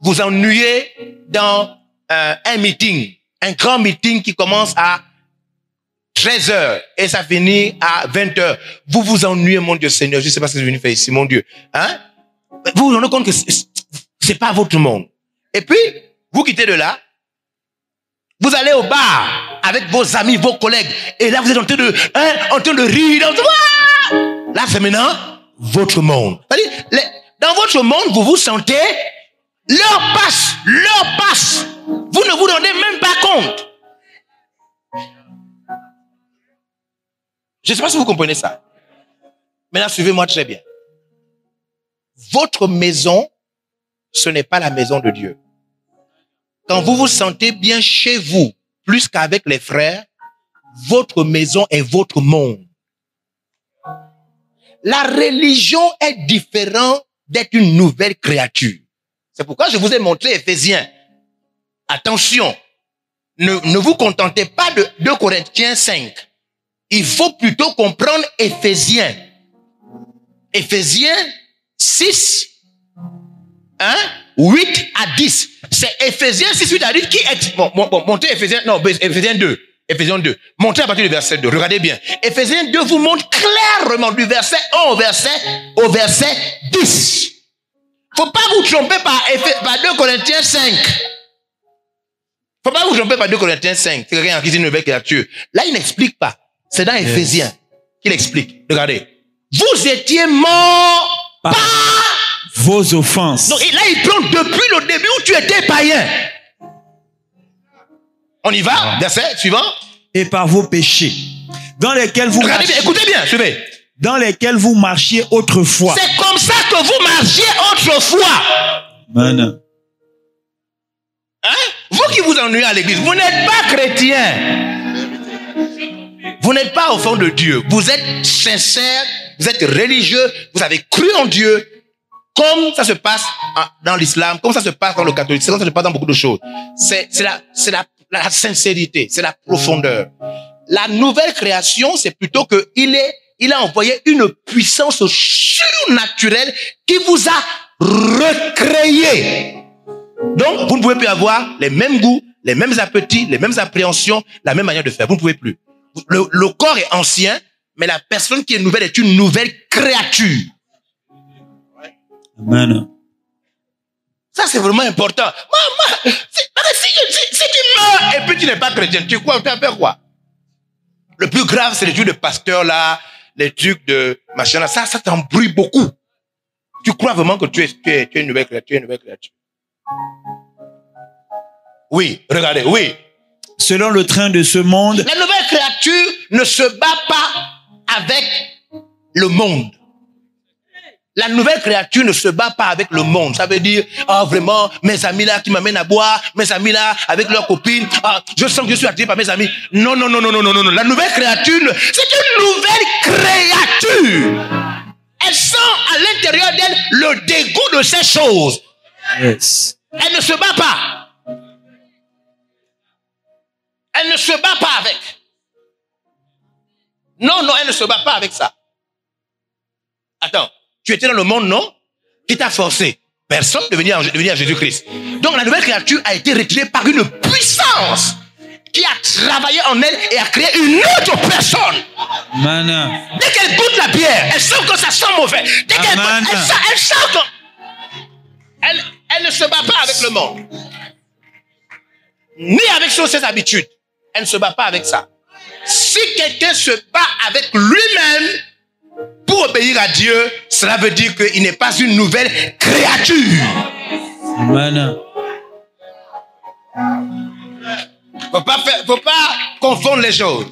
Speaker 2: vous ennuyer dans un meeting, un grand meeting qui commence à 13h et ça finit à 20h. Vous vous ennuyez, mon Dieu Seigneur, je ne sais pas ce que je suis venu faire ici, mon Dieu. Vous vous rendez compte que c'est pas votre monde. Et puis, vous quittez de là, vous allez au bar avec vos amis, vos collègues, et là vous êtes en train de rire. Là, c'est maintenant votre monde. C'est-à-dire, dans votre monde, vous vous sentez, l'heure passe. Vous ne vous rendez même pas compte. Je ne sais pas si vous comprenez ça. Maintenant, suivez-moi très bien. Votre maison, ce n'est pas la maison de Dieu. Quand vous vous sentez bien chez vous, plus qu'avec les frères, votre maison est votre monde. La religion est différente d'être une nouvelle créature. C'est pourquoi je vous ai montré Éphésiens. Attention, ne vous contentez pas de 2 Corinthiens 5. Il faut plutôt comprendre Éphésiens. Éphésiens 6, 8 à 10. C'est Éphésiens 6, 8 à 10 qui est... Bon, montez Éphésiens 2. Éphésiens 2. Montrez à partir du verset 2. Regardez bien. Éphésiens 2 vous montre clairement du verset 1 au verset 10. Faut pas vous tromper par 2 Corinthiens 5. Faut pas vous tromper par 2 Corinthiens 5. C'est quelqu'un qui dit une nouvelle créature. Là, il n'explique pas. C'est dans Éphésiens qu'il explique. Regardez. Vous étiez morts par
Speaker 3: vos offenses.
Speaker 2: Donc là, il prend depuis le début où tu étais païen. On y va, verset suivant.
Speaker 3: Et par vos péchés, dans lesquels vous
Speaker 2: regardez bien, écoutez bien, suivez.
Speaker 3: Dans lesquels vous marchiez autrefois.
Speaker 2: C'est comme ça que vous marchiez autrefois.
Speaker 3: Amen.
Speaker 2: Vous qui vous ennuyez à l'église, vous n'êtes pas chrétien. Vous n'êtes pas au fond de Dieu. Vous êtes sincère, vous êtes religieux, vous avez cru en Dieu. Comme ça se passe dans l'islam, comme ça se passe dans le catholicisme, comme ça se passe dans beaucoup de choses. C'est la sincérité, c'est la profondeur. La nouvelle création, c'est plutôt que il a envoyé une puissance surnaturelle qui vous a recréé. Donc, vous ne pouvez plus avoir les mêmes goûts, les mêmes appétits, les mêmes appréhensions, la même manière de faire. Vous ne pouvez plus. Le corps est ancien, mais la personne qui est nouvelle est une nouvelle créature.
Speaker 3: Amen.
Speaker 2: Ça, c'est vraiment important. Si tu meurs et puis tu n'es pas chrétien, tu crois, tu vas faire quoi? Le plus grave, c'est les trucs de pasteur là, les trucs de machin là. Ça t'embrouille beaucoup. Tu crois vraiment que tu es une nouvelle créature, Oui, regardez, oui.
Speaker 3: Selon le train de ce monde.
Speaker 2: La nouvelle créature ne se bat pas avec le monde. La nouvelle créature ne se bat pas avec le monde. Ça veut dire, vraiment, mes amis là qui m'amènent à boire, mes amis là avec leurs copines, je sens que je suis attiré par mes amis. Non. La nouvelle créature, c'est une nouvelle créature. Elle sent à l'intérieur d'elle le dégoût de ces choses.
Speaker 3: Yes.
Speaker 2: Elle ne se bat pas. Elle ne se bat pas avec. Non, elle ne se bat pas avec ça. Attends. Tu étais dans le monde, non? Qui t'a forcé? Personne de venir à Jésus-Christ. Donc la nouvelle créature a été retirée par une puissance qui a travaillé en elle et a créé une autre personne.
Speaker 3: Amen.
Speaker 2: Dès qu'elle goûte la bière, elle sent que ça sent mauvais. Dès qu'elle goûte, elle sent que... Elle ne se bat pas avec le monde. Ni avec ses habitudes. Elle ne se bat pas avec ça. Si quelqu'un se bat avec lui-même, pour obéir à Dieu, cela veut dire qu'il n'est pas une nouvelle créature.
Speaker 3: Amen.
Speaker 2: Faut pas confondre les choses.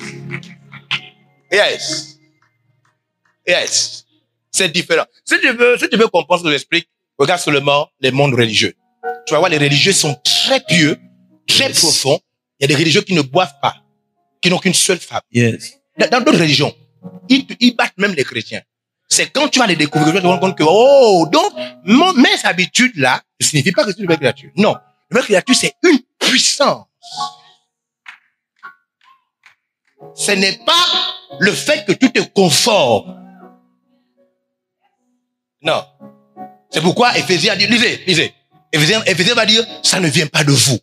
Speaker 2: Yes. C'est différent. Si tu veux comprendre ce que j'explique, regarde seulement les mondes religieux. Tu vas voir, les religieux sont très pieux, très profonds. Il y a des religieux qui ne boivent pas, qui n'ont qu'une seule femme.
Speaker 3: Yes.
Speaker 2: Dans d'autres religions, ils battent même les chrétiens. C'est quand tu vas les découvrir, tu vas te rendre compte que, donc, mes habitudes là, ne signifie pas que c'est une nouvelle créature. Non. Une nouvelle créature, c'est une puissance. Ce n'est pas le fait que tu te conformes. Non. C'est pourquoi Éphésiens dit, lisez. Éphésiens va dire, ça ne vient pas de vous.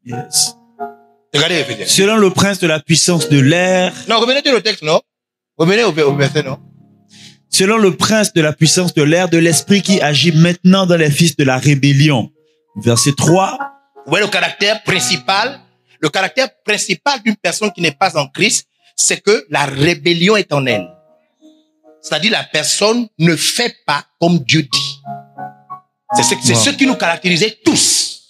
Speaker 3: Yes.
Speaker 2: Regardez Éphésiens.
Speaker 3: Selon le prince de la puissance de l'air.
Speaker 2: Non, revenez sur le texte, non? Revenez au verset, non?
Speaker 3: Selon le prince de la puissance de l'air, de l'esprit qui agit maintenant dans les fils de la rébellion. Verset 3.
Speaker 2: Vous voyez le caractère principal? Le caractère principal d'une personne qui n'est pas en Christ, c'est que la rébellion est en elle. C'est-à-dire la personne ne fait pas comme Dieu dit. C'est ce qui nous caractérisait tous.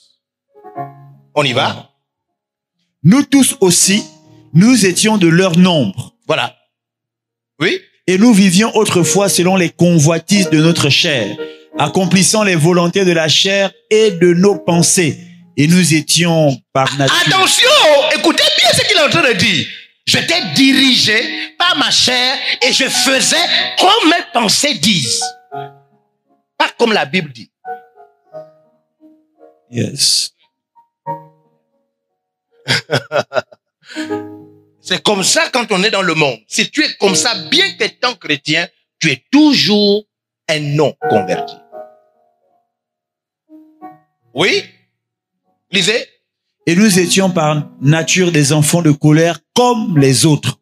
Speaker 2: On y va?
Speaker 3: Nous tous aussi, nous étions de leur nombre.
Speaker 2: Voilà. Oui?
Speaker 3: Et nous vivions autrefois selon les convoitises de notre chair, accomplissant les volontés de la chair et de nos pensées. Et nous étions par nature.
Speaker 2: Attention! Écoutez bien ce qu'il est en train de dire. J'étais dirigé par ma chair et je faisais comme mes pensées disent. Pas comme la Bible dit.
Speaker 3: Yes.
Speaker 2: C'est comme ça quand on est dans le monde. Si tu es comme ça, bien qu'étant chrétien, tu es toujours un non converti. Oui? Lisez.
Speaker 3: Et nous étions par nature des enfants de colère comme les autres.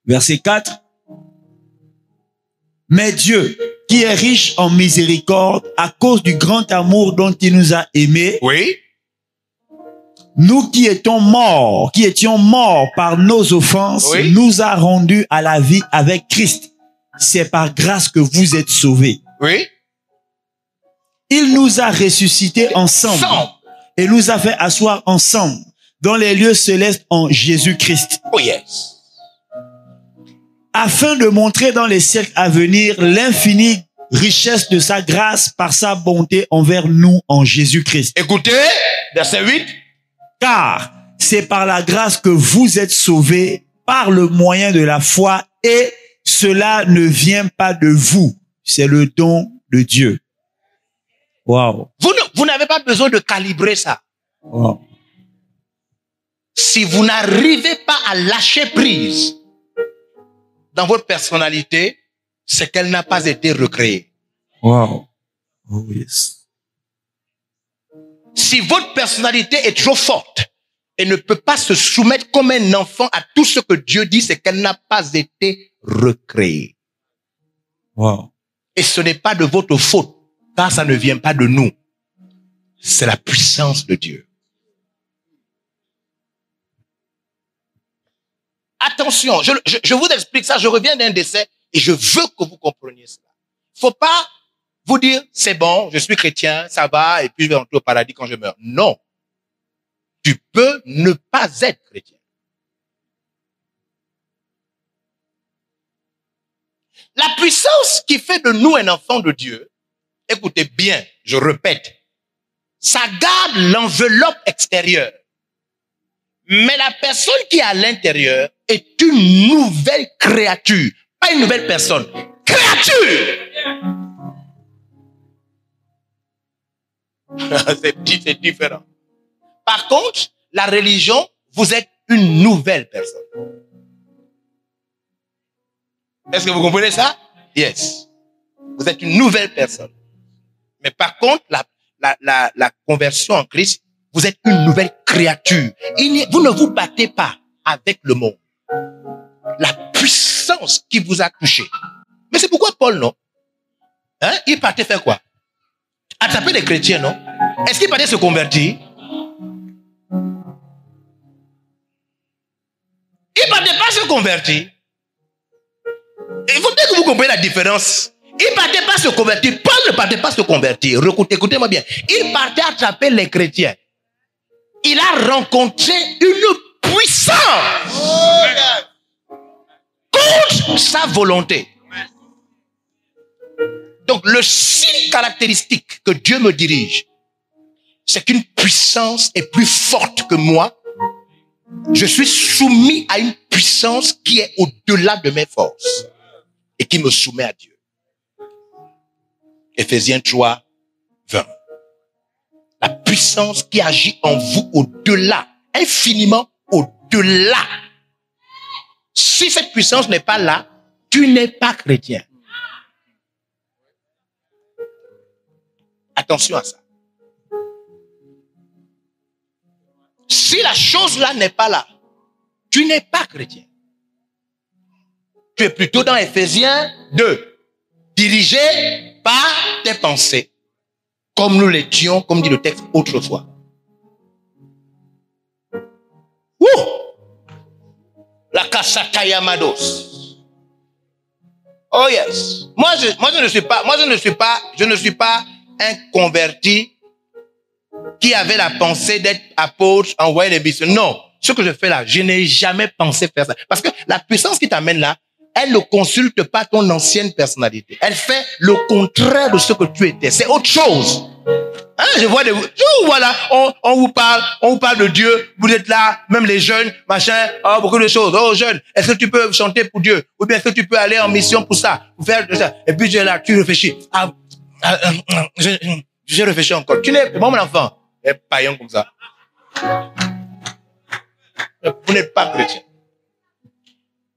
Speaker 3: Verset 4. Mais Dieu, qui est riche en miséricorde, à cause du grand amour dont il nous a aimés,
Speaker 2: Oui.
Speaker 3: nous qui étions morts par nos offenses,
Speaker 2: Oui.
Speaker 3: nous a rendus à la vie avec Christ. C'est par grâce que vous êtes sauvés.
Speaker 2: Oui.
Speaker 3: Il nous a ressuscités ensemble et nous a fait asseoir ensemble dans les lieux célestes en Jésus-Christ.
Speaker 2: Oh yes.
Speaker 3: Afin de montrer dans les siècles à venir l'infinie richesse de sa grâce par sa bonté envers nous en Jésus-Christ.
Speaker 2: Écoutez, verset 8.
Speaker 3: Car c'est par la grâce que vous êtes sauvés par le moyen de la foi et cela ne vient pas de vous. C'est le don de Dieu. Wow.
Speaker 2: Vous n'avez pas besoin de calibrer ça.
Speaker 3: Wow.
Speaker 2: Si vous n'arrivez pas à lâcher prise dans votre personnalité, c'est qu'elle n'a pas été recréée.
Speaker 3: Wow. Oh yes.
Speaker 2: Si votre personnalité est trop forte et ne peut pas se soumettre comme un enfant à tout ce que Dieu dit, c'est qu'elle n'a pas été recréée.
Speaker 3: Wow.
Speaker 2: Et ce n'est pas de votre faute, car ça ne vient pas de nous. C'est la puissance de Dieu. Attention, je vous explique ça, je reviens d'un décès et je veux que vous compreniez cela. Faut pas vous dire, c'est bon, je suis chrétien, ça va, et puis je vais rentrer au paradis quand je meurs. Non. Tu peux ne pas être chrétien. La puissance qui fait de nous un enfant de Dieu, écoutez bien, je répète, ça garde l'enveloppe extérieure. Mais la personne qui est à l'intérieur est une nouvelle créature. Pas une nouvelle personne. Créature! C'est différent. Par contre, la religion, vous êtes une nouvelle personne. Est-ce que vous comprenez ça? Yes. Vous êtes une nouvelle personne. Mais par contre, la conversion en Christ, vous êtes une nouvelle créature. Vous ne vous battez pas avec le monde. La puissance qui vous a touché. Mais c'est pourquoi Paul, non? Hein? Il partait faire quoi? Attraper les chrétiens, non? Est-ce qu'il partait se convertir? Il partait pas se convertir. Il faut bien que vous compreniez la différence. Il partait pas se convertir. Paul ne partait pas se convertir. Écoutez-moi bien. Il partait attraper les chrétiens. Il a rencontré une puissance contre sa volonté. Donc, le signe caractéristique que Dieu me dirige, c'est qu'une puissance est plus forte que moi. Je suis soumis à une puissance qui est au-delà de mes forces et qui me soumet à Dieu. Éphésiens 3, 20. La puissance qui agit en vous au-delà, infiniment au-delà. Si cette puissance n'est pas là, tu n'es pas chrétien. Attention à ça. Si la chose-là n'est pas là, tu n'es pas chrétien. Tu es plutôt dans Éphésiens 2, dirigé par tes pensées, comme nous l'étions, comme dit le texte autrefois. Ouh! La Kasatayamados. Oh yes. Moi je ne suis pas un converti qui avait la pensée d'être apôtre, envoyé des missions. Non. Ce que je fais là, je n'ai jamais pensé faire ça. Parce que la puissance qui t'amène là, elle ne consulte pas ton ancienne personnalité. Elle fait le contraire de ce que tu étais. C'est autre chose. Hein, je vous vois là, on vous parle de Dieu, vous êtes là, même les jeunes, machin, oh, beaucoup de choses. Oh, jeunes, est-ce que tu peux chanter pour Dieu? Ou bien est-ce que tu peux aller en mission pour ça, pour faire de ça? Et puis tu es là, tu réfléchis. Je réfléchis encore. Tu n'es pas mon enfant. Et païen comme ça. Vous n'êtes pas chrétien.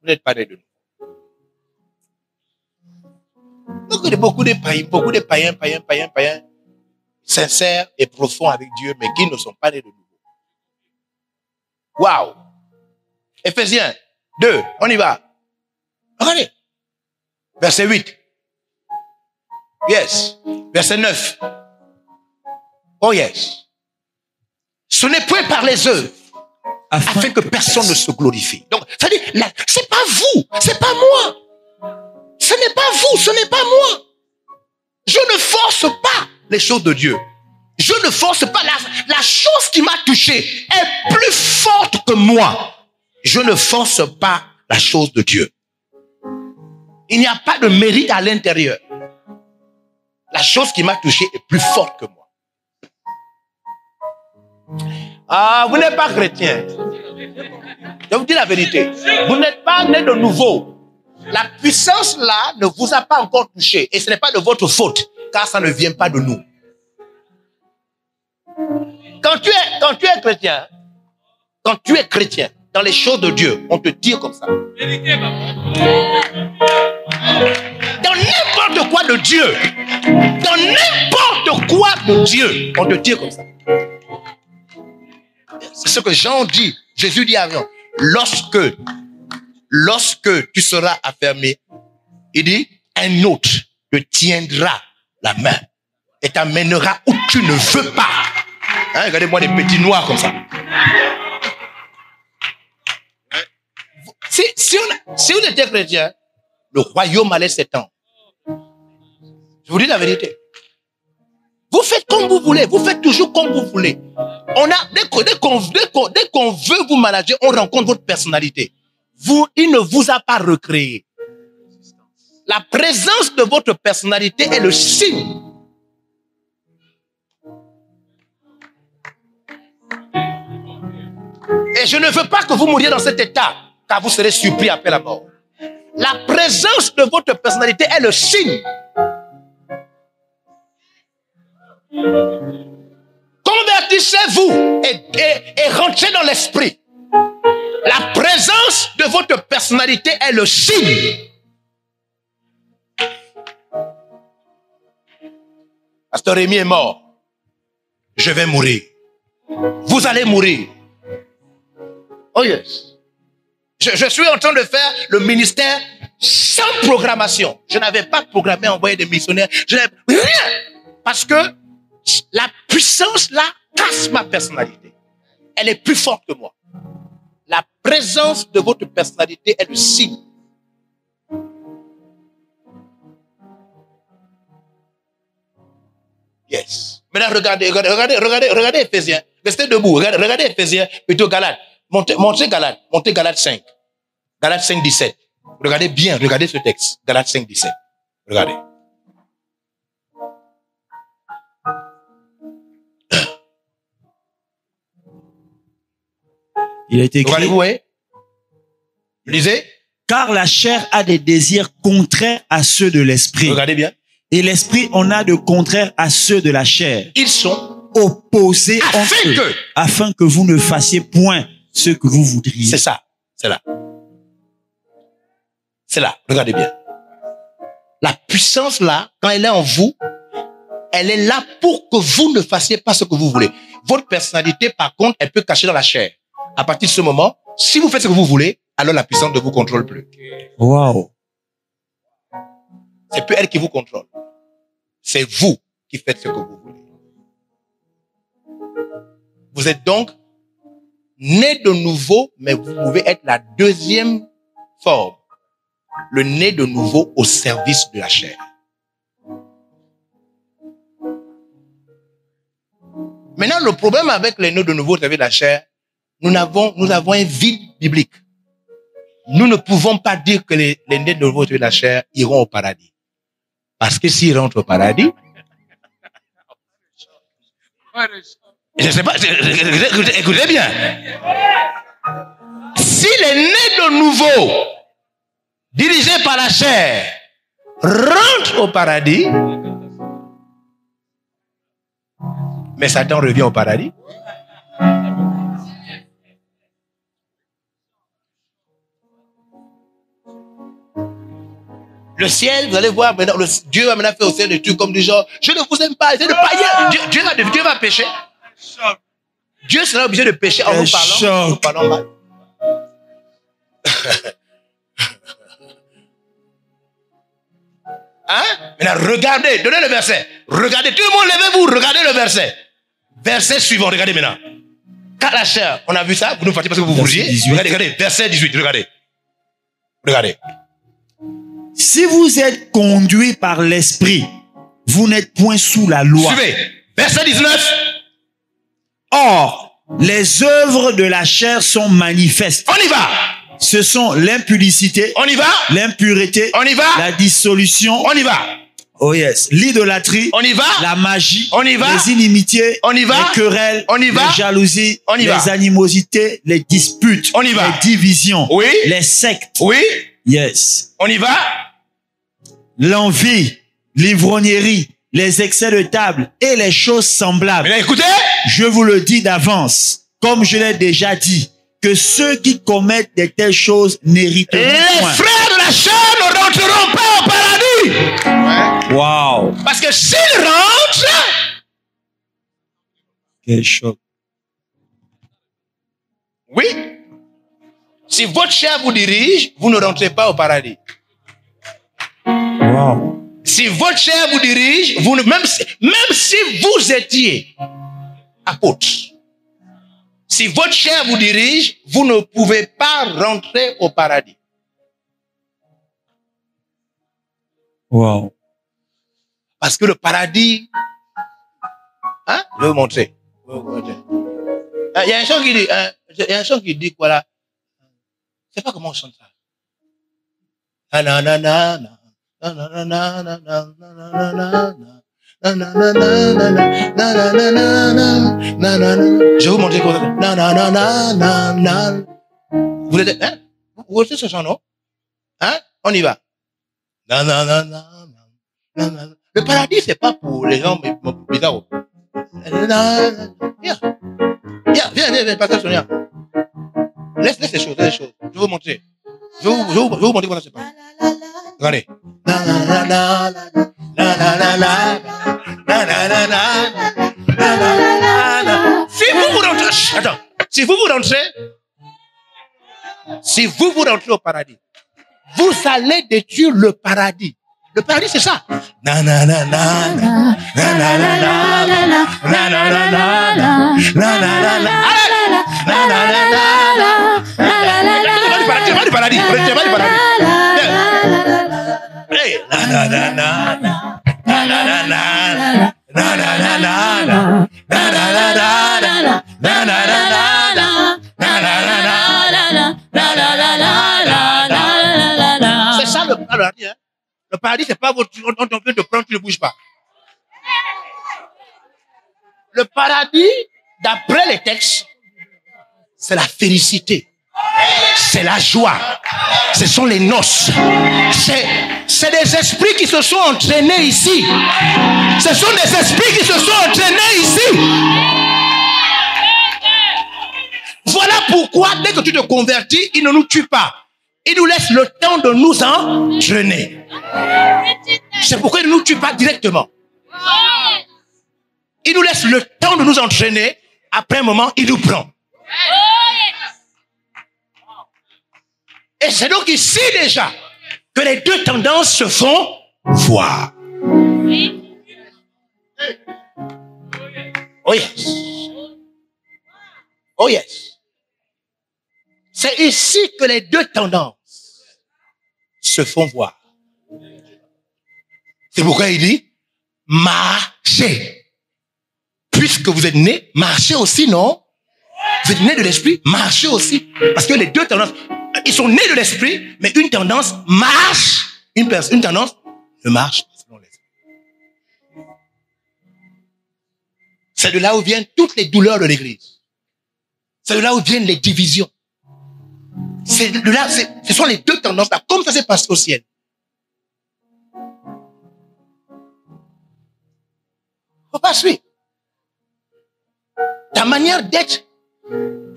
Speaker 2: Vous n'êtes pas né de nous. Donc, il y a beaucoup de païens, sincères et profonds avec Dieu, mais qui ne sont pas nés de nouveau. Waouh! Éphésiens 2, on y va. Regardez. Verset 8. Yes. Verset 9. Oh yes. Ce n'est point par les œuvres, afin que personne ne se glorifie. Donc, ça dit, c'est pas vous, c'est pas moi. Ce n'est pas vous, ce n'est pas moi. Je ne force pas les choses de Dieu. Je ne force pas. La chose qui m'a touché est plus forte que moi. Je ne force pas la chose de Dieu. Il n'y a pas de mérite à l'intérieur. La chose qui m'a touché est plus forte que moi. Ah, vous n'êtes pas chrétien. Je vous dis la vérité. Vous n'êtes pas né de nouveau. La puissance là ne vous a pas encore touché. Et ce n'est pas de votre faute, car ça ne vient pas de nous. Quand tu es chrétien, dans les choses de Dieu, on te tire comme ça. Dans n'importe quoi de Dieu, on te tire comme ça. C'est ce que Jean dit. Jésus dit à Jean, lorsque tu seras affermé, il dit, un autre te tiendra la main et t'amènera où tu ne veux pas. Hein, regardez-moi des petits noirs comme ça. Si on était chrétien, le royaume allait s'étendre. Je vous dis la vérité. Vous faites comme vous voulez. Vous faites toujours comme vous voulez. Dès qu'on veut vous manager, on rencontre votre personnalité. Il ne vous a pas recréé. La présence de votre personnalité est le signe. Et je ne veux pas que vous mouriez dans cet état, car vous serez surpris après la mort. La présence de votre personnalité est le signe. Convertissez-vous et rentrez dans l'esprit. La présence de votre personnalité est le signe. Pasteur Rémi est mort. Je vais mourir. Vous allez mourir. Oh yes. Je suis en train de faire le ministère sans programmation. Je n'avais pas programmé envoyer des missionnaires. Je n'avais rien. Parce que la puissance là casse ma personnalité. Elle est plus forte que moi. La présence de votre personnalité est le signe. Yes. Maintenant, regardez Éphésiens. Restez debout. Regardez Éphésiens, plutôt Galates. Montez Galates 5. Galates 5, 17. Regardez bien, regardez ce texte. Galates 5, 17. Regardez.
Speaker 3: Il a été écrit.
Speaker 2: Regardez-vous, hein? Lisez.
Speaker 3: Car la chair a des désirs contraires à ceux de l'esprit.
Speaker 2: Regardez bien.
Speaker 3: Et l'esprit en a de contraires à ceux de la chair.
Speaker 2: Ils sont
Speaker 3: opposés entre eux, afin que vous ne fassiez point ce que vous voudriez.
Speaker 2: C'est ça. C'est là. C'est là. Regardez bien. La puissance là, quand elle est en vous, elle est là pour que vous ne fassiez pas ce que vous voulez. Votre personnalité, par contre, elle peut cacher dans la chair. À partir de ce moment, si vous faites ce que vous voulez, alors la puissance ne vous contrôle plus.
Speaker 3: Wow.
Speaker 2: C'est plus elle qui vous contrôle. C'est vous qui faites ce que vous voulez. Vous êtes donc né de nouveau, mais vous pouvez être la deuxième forme. Le né de nouveau au service de la chair. Maintenant, le problème avec les nés de nouveau au service de la chair, nous avons un vide biblique. Nous ne pouvons pas dire que les nés de nouveau au service de la chair iront au paradis. Parce que s'ils rentrent au paradis, Je ne sais pas, écoutez bien. S'il est né de nouveau, dirigé par la chair, rentre au paradis, mais Satan revient au paradis. Le ciel, vous allez voir maintenant, Dieu va maintenant faire au ciel des trucs comme du genre, je ne vous aime pas, c'est de païen. Dieu va pécher. Dieu sera obligé de pécher en nous parlant mal. Hein? Maintenant, regardez, donnez le verset. Regardez, tout le monde, levez-vous, regardez le verset. Verset suivant, regardez maintenant. Car la chair, on a vu ça, vous nous fatiguez parce que vous vous riez. Regardez, verset 18, regardez. Regardez.
Speaker 3: Si vous êtes conduit par l'esprit, vous n'êtes point sous la loi.
Speaker 2: Suivez. Verset 19.
Speaker 3: Or, les œuvres de la chair sont manifestes.
Speaker 2: On y va.
Speaker 3: Ce sont l'impudicité,
Speaker 2: on y va,
Speaker 3: l'impureté,
Speaker 2: on y va,
Speaker 3: la dissolution,
Speaker 2: on y va,
Speaker 3: oh yes, l'idolâtrie,
Speaker 2: on y va,
Speaker 3: la magie,
Speaker 2: on y va,
Speaker 3: les inimitiés,
Speaker 2: on y va,
Speaker 3: les querelles,
Speaker 2: on y va,
Speaker 3: les jalousies,
Speaker 2: on y va,
Speaker 3: les animosités, les disputes,
Speaker 2: on y va,
Speaker 3: les divisions,
Speaker 2: oui,
Speaker 3: les sectes,
Speaker 2: oui,
Speaker 3: yes,
Speaker 2: on y va,
Speaker 3: l'envie, l'ivrognerie, les excès de table et les choses semblables.
Speaker 2: Mais écoutez,
Speaker 3: je vous le dis d'avance, comme je l'ai déjà dit, que ceux qui commettent de telles choses n'hériteront point.
Speaker 2: Les frères de la chair ne rentreront pas au paradis. Ouais.
Speaker 3: Wow.
Speaker 2: Parce que s'ils rentrent,
Speaker 3: quel choc.
Speaker 2: Oui. Si votre chair vous dirige, vous ne rentrez pas au paradis.
Speaker 3: Wow.
Speaker 2: Si votre chair vous dirige, vous ne, même si vous étiez apôtre, si votre chair vous dirige, vous ne pouvez pas rentrer au paradis.
Speaker 3: Wow.
Speaker 2: Parce que le paradis, je vais vous montrer. Il y a un chant qui dit, voilà, je ne sais pas comment on chante ça. Je vais vous montrer comment ça. Vous êtes, hein? Vous connaissez ce chant, non? Hein? On y va. Le paradis, c'est pas pour les gens bizarres. Viens, pasteur Sonia. Laisse les choses, Je vais vous montrer. Je vais vous montrer comment ça se passe. Regardez. Si vous rentrez au paradis, vous allez détruire le paradis. Le paradis, c'est ça. C'est ça le paradis. Hein? Le paradis, c'est pas votre... On vient te prendre, tu ne bouges pas. Le paradis, d'après les textes, c'est la félicité. C'est la joie. Ce sont les noces. C'est des esprits qui se sont entraînés ici. Ce sont des esprits qui se sont entraînés ici. Voilà pourquoi, dès que tu te convertis, il ne nous tue pas. Il nous laisse le temps de nous entraîner. C'est pourquoi il ne nous tue pas directement. Il nous laisse le temps de nous entraîner. Après un moment, il nous prend. Et c'est donc ici déjà que les deux tendances se font voir. Oh yes. Oh yes. C'est ici que les deux tendances se font voir. C'est pourquoi il dit, marchez. Puisque vous êtes nés, marchez aussi, non? Vous êtes nés de l'esprit, marchez aussi. Parce que les deux tendances, ils sont nés de l'esprit, mais une tendance marche, une tendance ne marche pas selon l'esprit. C'est de là où viennent toutes les douleurs de l'église. C'est de là où viennent les divisions. C'est de là, ce sont les deux tendances là, comme ça s'est passé au ciel. Faut pas suivre. Ta manière d'être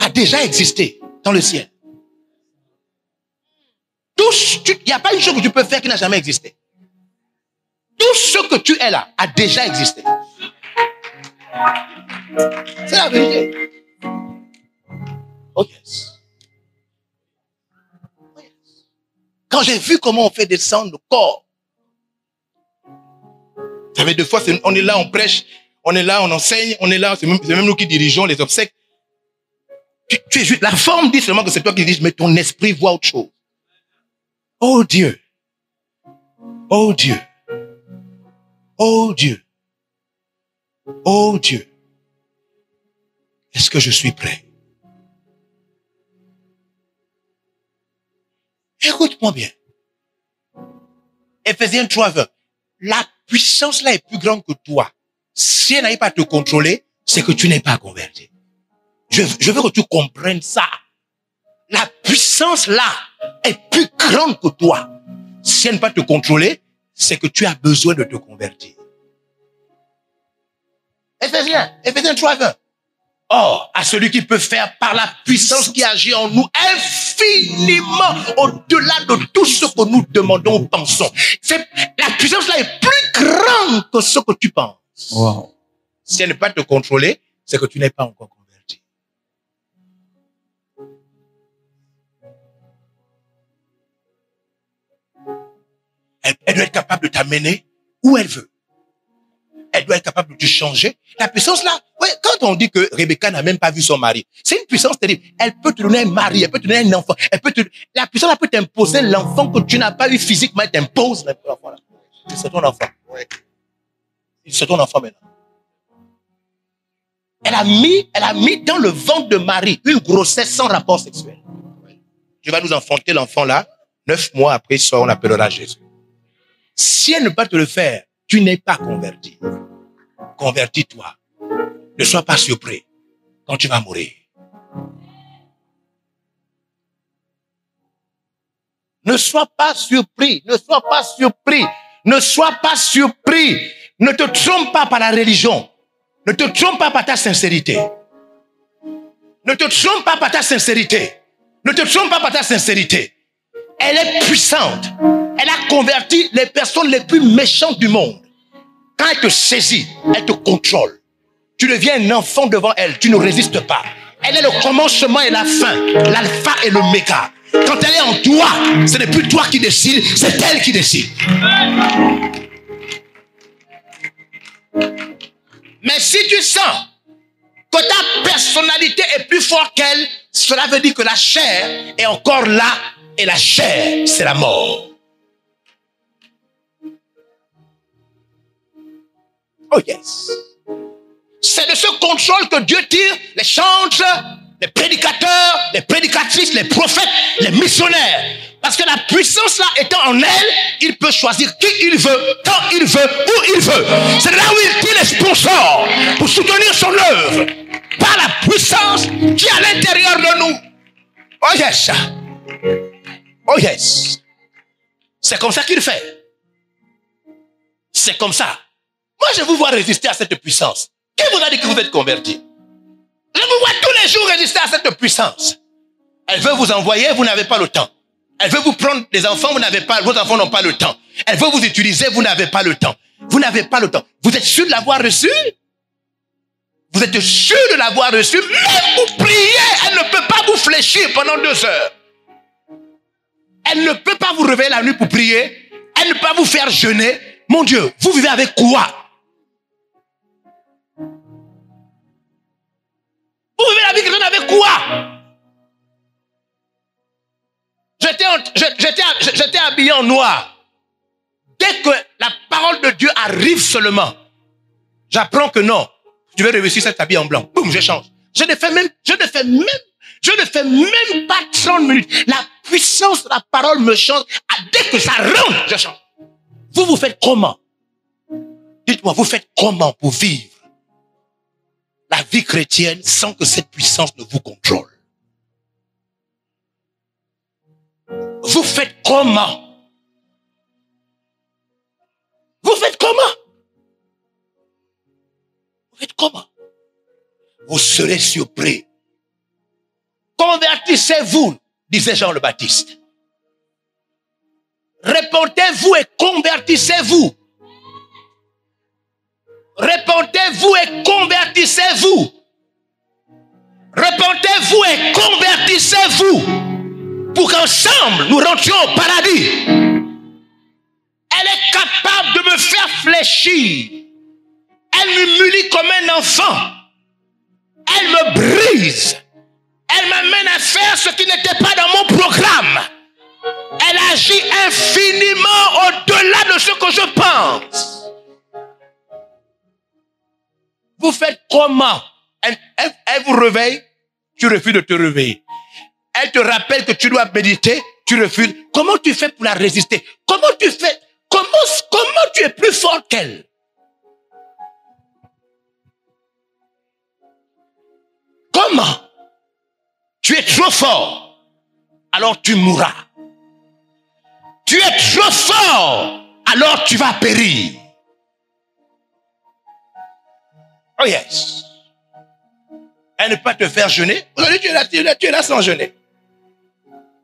Speaker 2: a déjà existé dans le ciel. Il n'y a pas une chose que tu peux faire qui n'a jamais existé. Tout ce que tu es là a déjà existé. C'est la vérité. Oh yes. Oh yes. Quand j'ai vu comment on fait descendre le corps, ça fait 2 fois, on est là, on prêche, on est là, on enseigne, on est là, c'est même nous qui dirigeons les obsèques. Tu es juste, la forme dit seulement que c'est toi qui dis, mais ton esprit voit autre chose. Oh Dieu. Oh Dieu. Oh Dieu. Oh Dieu. Est-ce que je suis prêt? Écoute-moi bien. Éphésiens 3:20. La puissance là est plus grande que toi. Si elle n'arrive pas à te contrôler, c'est que tu n'es pas converti. Je veux que tu comprennes ça. La puissance là est plus grande que toi. Si elle ne peut pas te contrôler, c'est que tu as besoin de te convertir. Éphésiens 3:20. Or, à celui qui peut faire par la puissance qui agit en nous infiniment au-delà de tout ce que nous demandons ou pensons. La puissance là est plus grande que ce que tu penses.
Speaker 3: Wow.
Speaker 2: Si elle ne peut pas te contrôler, c'est que tu n'es pas encore converti. Elle doit être capable de t'amener où elle veut. Elle doit être capable de te changer. La puissance là, ouais, quand on dit que Rebecca n'a même pas vu son mari, c'est une puissance terrible. Elle peut te donner un mari, elle peut te donner un enfant. La puissance là peut t'imposer l'enfant que tu n'as pas eu physiquement, elle t'impose l'enfant là. C'est ton enfant. Ouais. C'est ton enfant maintenant. Elle a mis dans le ventre de Marie une grossesse sans rapport sexuel. Tu vas nous enfanter l'enfant là, 9 mois après ça, on appellera Jésus. Si elle ne peut pas te le faire, tu n'es pas converti. Convertis-toi. Ne sois pas surpris quand tu vas mourir. Ne sois pas surpris. Ne sois pas surpris. Ne sois pas surpris. Ne te trompe pas par la religion. Ne te trompe pas par ta sincérité. Ne te trompe pas par ta sincérité. Ne te trompe pas par ta sincérité. Elle est puissante. Elle a converti les personnes les plus méchantes du monde. Quand elle te saisit, elle te contrôle. Tu deviens un enfant devant elle. Tu ne résistes pas. Elle est le commencement et la fin. L'alpha et l'oméga. Quand elle est en toi, ce n'est plus toi qui décides, c'est elle qui décide. Mais si tu sens que ta personnalité est plus forte qu'elle, cela veut dire que la chair est encore là, et la chair, c'est la mort. Oh yes. C'est de ce contrôle que Dieu tire les chantres, les prédicateurs, les prédicatrices, les prophètes, les missionnaires. Parce que la puissance là étant en elle, il peut choisir qui il veut, quand il veut, où il veut. C'est là où il tire les sponsors pour soutenir son œuvre. Par la puissance qui est à l'intérieur de nous. Oh yes. Oh yes. C'est comme ça qu'il fait. C'est comme ça. Moi, je vous vois résister à cette puissance. Qui vous a dit que vous êtes converti? Je vous vois tous les jours résister à cette puissance. Elle veut vous envoyer, vous n'avez pas le temps. Elle veut vous prendre des enfants, vos enfants n'ont pas le temps. Elle veut vous utiliser, vous n'avez pas le temps. Vous n'avez pas le temps. Vous êtes sûr de l'avoir reçu? Vous êtes sûr de l'avoir reçu? Même vous priez, elle ne peut pas vous fléchir pendant 2 heures. Elle ne peut pas vous réveiller la nuit pour prier. Elle ne peut pas vous faire jeûner. Mon Dieu, vous vivez avec quoi? Vous vivez la vie chrétienne avec quoi? J'étais habillé en noir. Dès que la parole de Dieu arrive seulement, j'apprends que non, je vais réussir cet habit en blanc. Boum, je change. Je ne fais même pas 30 minutes. La puissance de la parole me change. Dès que ça rentre, je change. Vous faites comment? Dites-moi, vous faites comment pour vivre la vie chrétienne sans que cette puissance ne vous contrôle. Vous faites comment? Vous faites comment? Vous faites comment? Vous serez surpris. Convertissez-vous, disait Jean le Baptiste. Répentez-vous et convertissez-vous. Répentez-vous et convertissez-vous. Répentez-vous et convertissez-vous. Pour qu'ensemble nous rentrions au paradis. Elle est capable de me faire fléchir. Elle m'humilie comme un enfant. Elle me brise. Elle m'amène à faire ce qui n'était pas dans mon programme. Elle agit infiniment au-delà de ce que je pense. Vous faites comment? Elle vous réveille, tu refuses de te réveiller. Elle te rappelle que tu dois méditer, tu refuses. Comment tu fais pour la résister? Comment tu fais? Comment tu es plus fort qu'elle? Comment? Tu es trop fort, alors tu mourras. Tu es trop fort, alors tu vas périr. Oh yes. Elle ne peut pas te faire jeûner. Aujourd'hui, tu es là sans jeûner.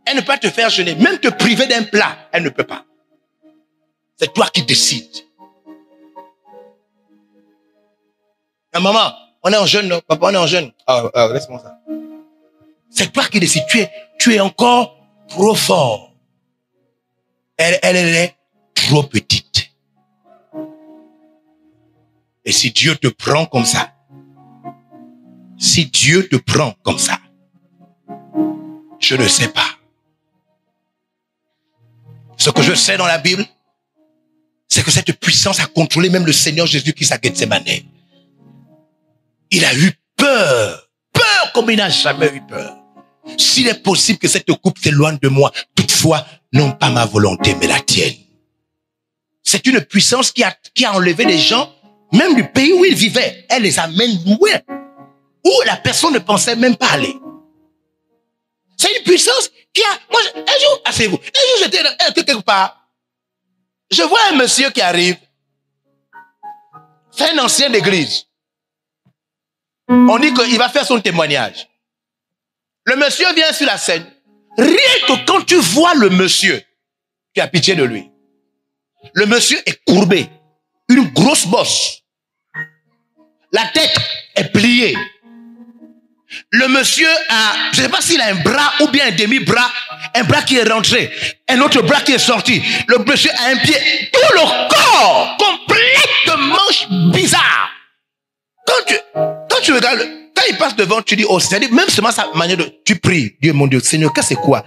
Speaker 2: Elle ne peut pas te faire jeûner. Même te priver d'un plat, elle ne peut pas. C'est toi qui décides. Maman, on est en jeûne, non? Papa, on est en jeûne. Laisse-moi ça. C'est toi qui décides. Tu es encore trop fort. Elle est trop petite. Et si Dieu te prend comme ça, si Dieu te prend comme ça, je ne sais pas. Ce que je sais dans la Bible, c'est que cette puissance a contrôlé même le Seigneur Jésus-Christ à Gethsémane. Il a eu peur. Peur comme il n'a jamais eu peur. S'il est possible que cette coupe s'éloigne de moi, toutefois, non pas ma volonté, mais la tienne. C'est une puissance qui a enlevé les gens, même du pays où ils vivaient. Elle les amène loin, où la personne ne pensait même pas aller. C'est une puissance qui a... Moi, un jour, asseyez-vous, un jour j'étais quelque part, je vois un monsieur qui arrive, c'est un ancien d'église. On dit qu'il va faire son témoignage. Le monsieur vient sur la scène. Rien que quand tu vois le monsieur, tu as pitié de lui. Le monsieur est courbé, une grosse bosse. La tête est pliée. Le monsieur a, je ne sais pas s'il a un bras ou bien un demi-bras, un bras qui est rentré, un autre bras qui est sorti. Le monsieur a un pied, tout le corps complètement bizarre. Quand tu regardes, quand il passe devant, tu dis, oh, c'est-à-dire, même seulement sa manière de, tu pries, Dieu mon Dieu, Seigneur, qu'est-ce que c'est quoi?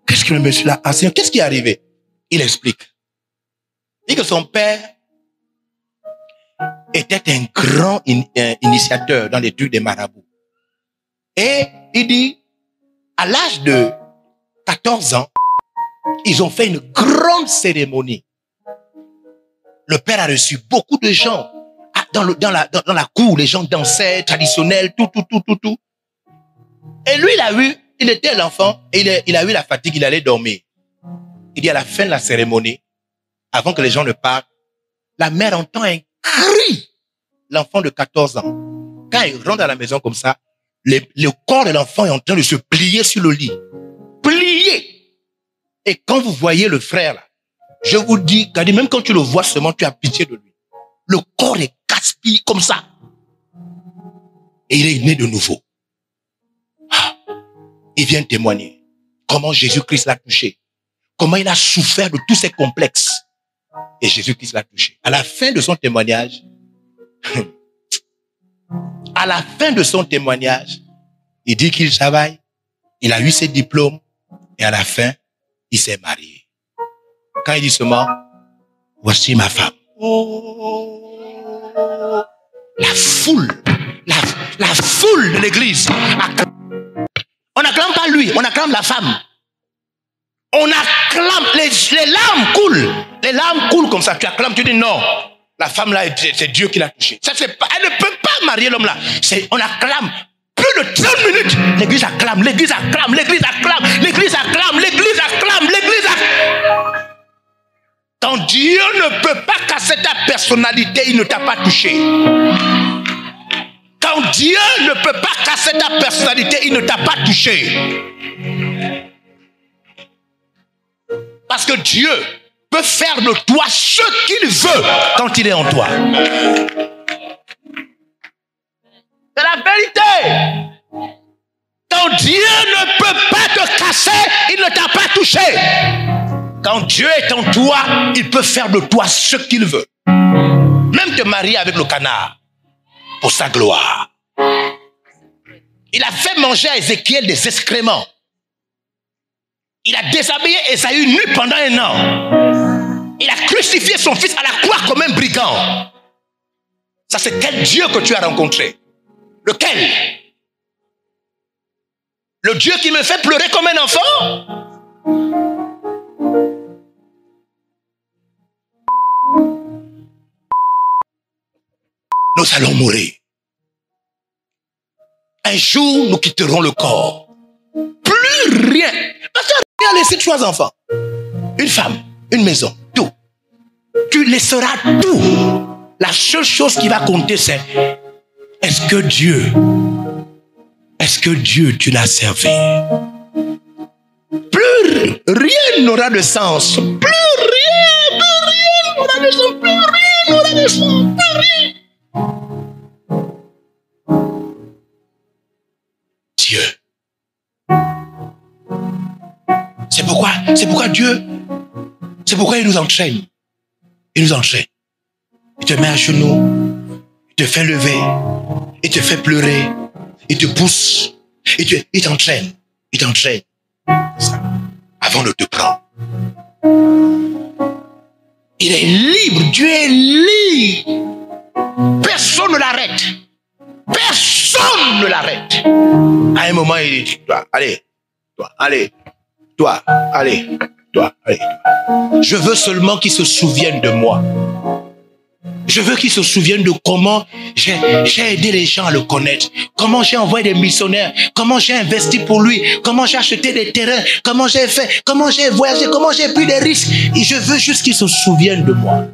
Speaker 2: Qu'est-ce que le monsieur là a? Seigneur, qu'est-ce qui est arrivé? Il explique. Il dit que son père était un grand initiateur dans les trucs des marabouts. Et il dit, à l'âge de 14 ans, ils ont fait une grande cérémonie. Le père a reçu beaucoup de gens. Dans la cour, les gens dansaient, traditionnels, tout. Et lui, il était l'enfant, et il a eu la fatigue, il allait dormir. Il dit à la fin de la cérémonie, avant que les gens ne partent, la mère entend un cri. L'enfant de 14 ans. Quand il rentre à la maison comme ça, le corps de l'enfant est en train de se plier sur le lit. Plié. Et quand vous voyez le frère là, je vous dis, même quand tu le vois seulement, tu as pitié de lui. Le corps est gaspillé comme ça. Et il est né de nouveau. Il vient témoigner comment Jésus-Christ l'a touché. Comment il a souffert de tous ses complexes. Et Jésus-Christ l'a touché. À la fin de son témoignage, il dit qu'il travaille, il a eu ses diplômes, et à la fin, il s'est marié. Quand il dit seulement, voici ma femme. Oh, la foule de l'église. On n'acclame pas lui, on acclame la femme. On acclame, les larmes coulent. Les larmes coulent comme ça. Tu acclames, tu dis non. La femme là, c'est Dieu qui l'a touchée. Ça, c'est pas, elle ne peut pas marié l'homme là. On acclame. Plus de 30 minutes. L'église acclame, l'église acclame, l'église acclame, l'église acclame, l'église acclame, l'église acclame. Quand Dieu ne peut pas casser ta personnalité, il ne t'a pas touché. Quand Dieu ne peut pas casser ta personnalité, il ne t'a pas touché. Parce que Dieu peut faire de toi ce qu'il veut quand il est en toi. C'est la vérité. Quand Dieu ne peut pas te casser, il ne t'a pas touché. Quand Dieu est en toi, il peut faire de toi ce qu'il veut. Même te marier avec le canard pour sa gloire. Il a fait manger à Ézéchiel des excréments. Il a déshabillé Ésaü nu pendant 1 an. Il a crucifié son fils à la croix comme un brigand. Ça, c'est quel Dieu que tu as rencontré? Lequel? Le Dieu qui me fait pleurer comme un enfant? Nous allons mourir. Un jour, nous quitterons le corps. Plus rien. Parce que rien laissé 3 enfants. Une femme, une maison, tout. Tu laisseras tout. La seule chose qui va compter, c'est est-ce que Dieu, tu l'as servi? Plus rien n'aura de sens. Plus rien n'aura de sens. Plus rien n'aura de sens. Plus rien. Dieu. C'est pourquoi Dieu, c'est pourquoi il nous entraîne. Il nous entraîne. Il te met à genoux, il te fait lever, il te fait pleurer, il te pousse, il t'entraîne, avant de te prendre. Il est libre, Dieu est libre. Personne ne l'arrête. Personne ne l'arrête. À un moment, il dit, toi, allez. Je veux seulement qu'il se souvienne de moi. Je veux qu'il se souvienne de comment j'ai aidé les gens à le connaître, comment j'ai envoyé des missionnaires, comment j'ai investi pour lui, comment j'ai acheté des terrains, comment j'ai fait, comment j'ai voyagé, comment j'ai pris des risques. Et je veux juste qu'il se souvienne de moi.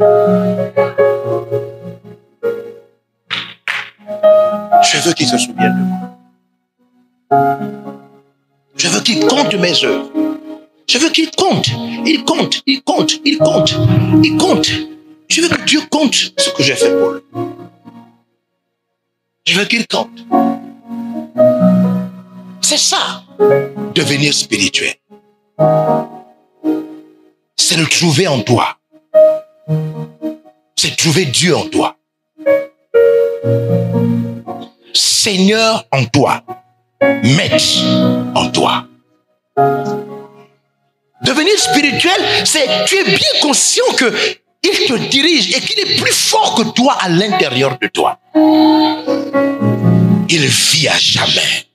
Speaker 2: Je veux qu'il se souvienne de moi. Je veux qu'il compte mes œuvres. Je veux qu'il compte. Il compte. Je veux que Dieu compte ce que j'ai fait pour lui. Je veux qu'il compte. C'est ça, devenir spirituel. C'est le trouver en toi. C'est trouver Dieu en toi. Seigneur en toi. Maître en toi. Devenir spirituel, c'est tu es bien conscient que il te dirige et qu'il est plus fort que toi à l'intérieur de toi. Il vit à jamais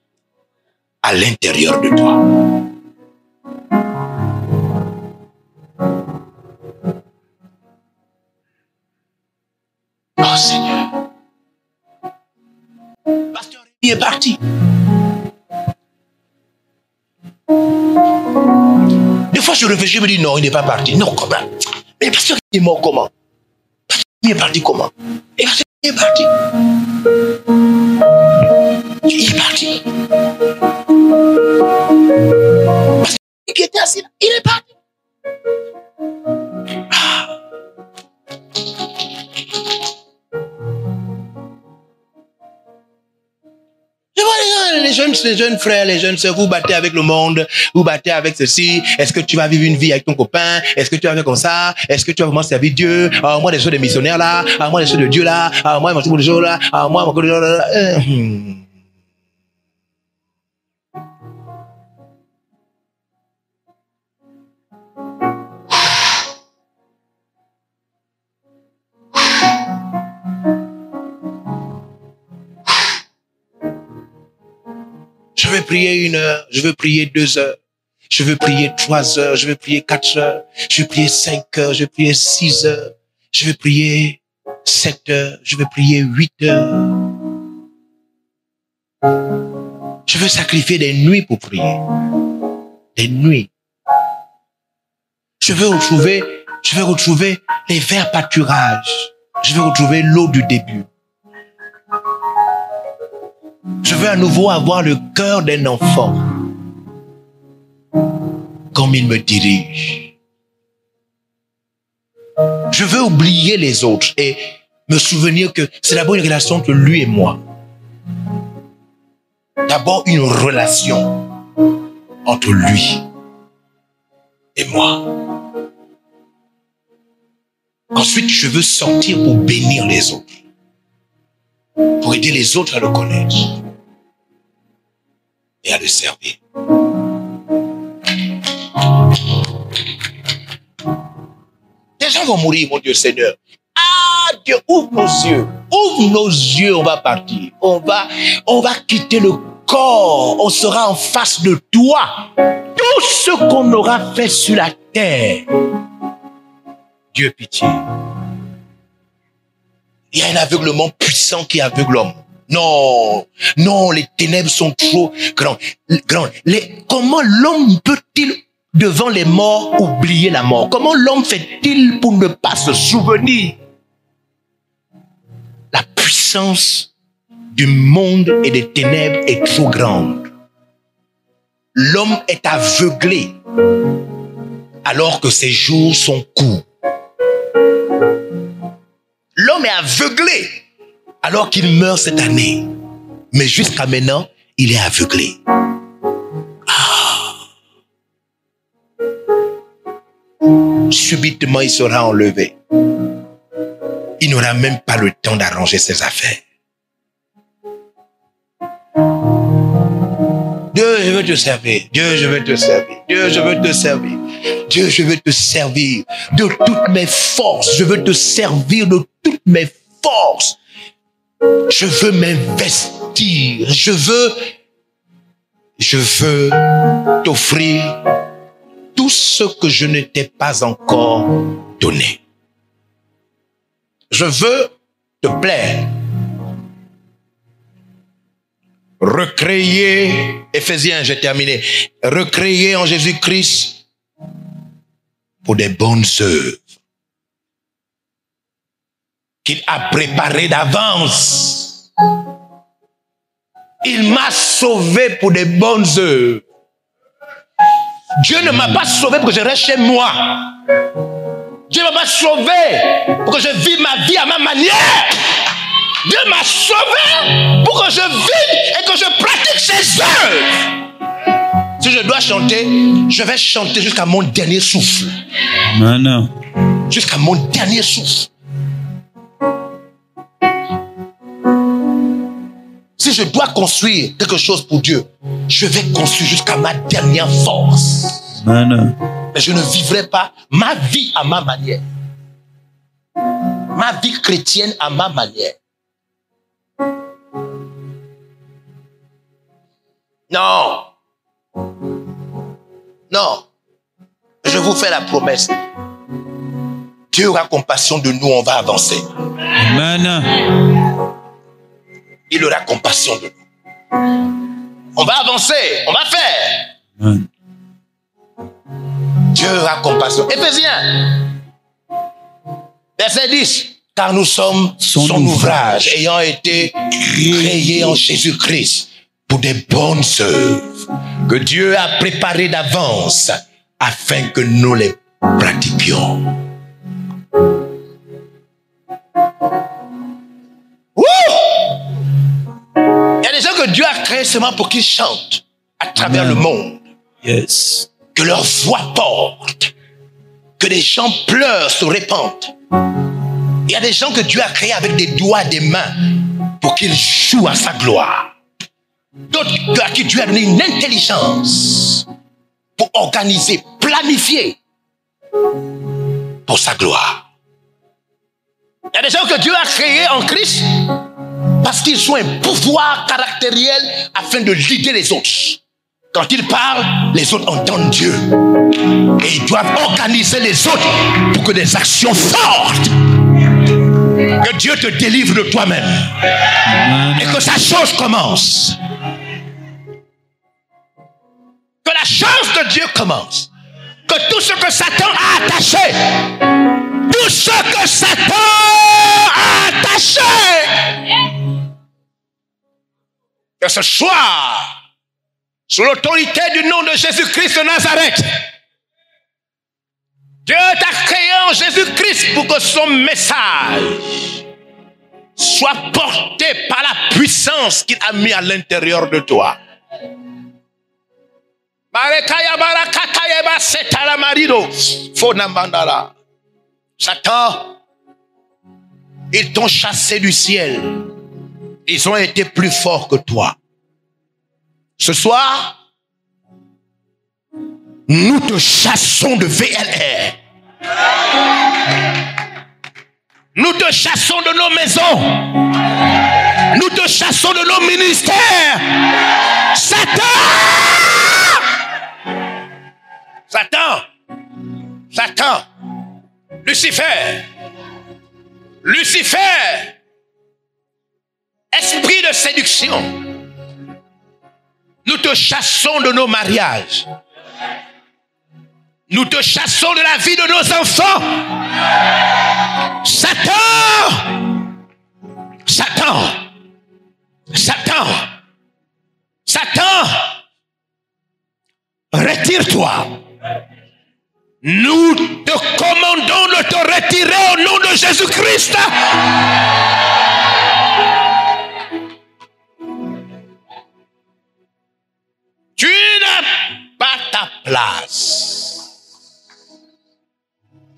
Speaker 2: à l'intérieur de toi. Oh Seigneur. Pasteur, il est parti. Des fois, je réfléchis, je me dis non, il n'est pas parti. Non, comment? Mais parce qu'il est mort comment? Parce qu'il est parti comment? Et parce qu'il est parti. Il est parti. Parce qu'il était assis là, il est parti. Ah. Je vois les jeunes frères, les jeunes sœurs, vous battez avec le monde, vous battez avec ceci. Est-ce que tu vas vivre une vie avec ton copain? Est-ce que tu vas faire comme ça? Est-ce que tu vas vraiment servir Dieu? Ah, moi, les choses des missionnaires là. Ah, moi, les choses de Dieu là. Ah, moi, les choses là. Ah, moi, je veux prier 1 heure, je veux prier 2 heures, je veux prier 3 heures, je veux prier 4 heures, je veux prier 5 heures, je veux prier 6 heures, je veux prier 7 heures, je veux prier 8 heures. Je veux sacrifier des nuits pour prier. Des nuits. Je veux retrouver les verts pâturages. Je veux retrouver l'eau du début. Je veux à nouveau avoir le cœur d'un enfant. Comme il me dirige. Je veux oublier les autres et me souvenir que c'est d'abord une relation entre lui et moi. D'abord une relation entre lui et moi. Ensuite, je veux sortir pour bénir les autres. Pour aider les autres à le connaître et à le servir. Des gens vont mourir, mon Dieu Seigneur. Ah, Dieu, ouvre nos yeux. Ouvre nos yeux, on va partir. On va quitter le corps. On sera en face de toi. Tout ce qu'on aura fait sur la terre. Dieu, pitié. Il y a un aveuglement puissant qui aveugle l'homme. Non, non, les ténèbres sont trop grandes. Comment l'homme peut-il, devant les morts, oublier la mort? Comment l'homme fait-il pour ne pas se souvenir? La puissance du monde et des ténèbres est trop grande. L'homme est aveuglé alors que ses jours sont courts. L'homme est aveuglé alors qu'il meurt cette année. Mais jusqu'à maintenant, il est aveuglé. Subitement, il sera enlevé. Il n'aura même pas le temps d'arranger ses affaires. Dieu, je veux te servir. Dieu, je veux te servir. Dieu, je veux te servir. Dieu, je veux te servir de toutes mes forces. Je veux te servir de toutes mes forces. Je veux m'investir. Je veux t'offrir tout ce que je ne t'ai pas encore donné. Je veux te plaire. Recréer, Éphésiens, j'ai terminé. Recréer en Jésus-Christ pour des bonnes œuvres qu'il a préparées d'avance. Il m'a sauvé pour des bonnes œuvres. Dieu ne m'a pas sauvé pour que je reste chez moi. Dieu ne m'a pas sauvé pour que je vive ma vie à ma manière. Dieu m'a sauvé pour que je vive et que je pratique ses œuvres. Si je dois chanter, je vais chanter jusqu'à mon dernier souffle.
Speaker 3: Amen.
Speaker 2: Jusqu'à mon dernier souffle. Si je dois construire quelque chose pour Dieu, je vais construire jusqu'à ma dernière force.
Speaker 3: Amen.
Speaker 2: Mais je ne vivrai pas ma vie à ma manière. Ma vie chrétienne à ma manière. Non. Non. Je vous fais la promesse. Dieu aura compassion de nous, on va avancer.
Speaker 3: Amen.
Speaker 2: Il aura compassion de nous. On va avancer, on va faire.
Speaker 3: Amen.
Speaker 2: Dieu aura compassion. Éphésiens, verset 10. Car nous sommes son ouvrage, ayant été créés en Jésus-Christ pour des bonnes œuvres que Dieu a préparées d'avance afin que nous les pratiquions. Il y a des gens que Dieu a créés seulement pour qu'ils chantent à travers le monde.
Speaker 3: Yes.
Speaker 2: Que leur voix porte. Que les gens pleurent, se répandent. Il y a des gens que Dieu a créés avec des doigts, des mains, pour qu'ils jouent à sa gloire. D'autres à qui Dieu a donné une intelligence pour organiser, planifier pour sa gloire. Il y a des gens que Dieu a créés en Christ parce qu'ils ont un pouvoir caractériel afin de guider les autres. Quand ils parlent, les autres entendent Dieu. Et ils doivent organiser les autres pour que des actions fortes, que Dieu te délivre de toi-même. Et que sa chose commence. Que la chance de Dieu commence. Que tout ce que Satan a attaché, tout ce que Satan a attaché, que ce soit sous l'autorité du nom de Jésus-Christ de Nazareth. Dieu t'a créé en Jésus-Christ pour que son message soit porté par la puissance qu'il a mis à l'intérieur de toi. Satan, ils t'ont chassé du ciel. Ils ont été plus forts que toi. Ce soir, nous te chassons de VLR. Nous te chassons de nos maisons. Nous te chassons de nos ministères. Satan! Satan! Satan! Lucifer! Lucifer! Esprit de séduction. Nous te chassons de nos mariages. Nous te chassons de la vie de nos enfants. Satan! Satan! Satan! Satan! Retire-toi. Nous te commandons de te retirer au nom de Jésus-Christ. Tu n'as pas ta place.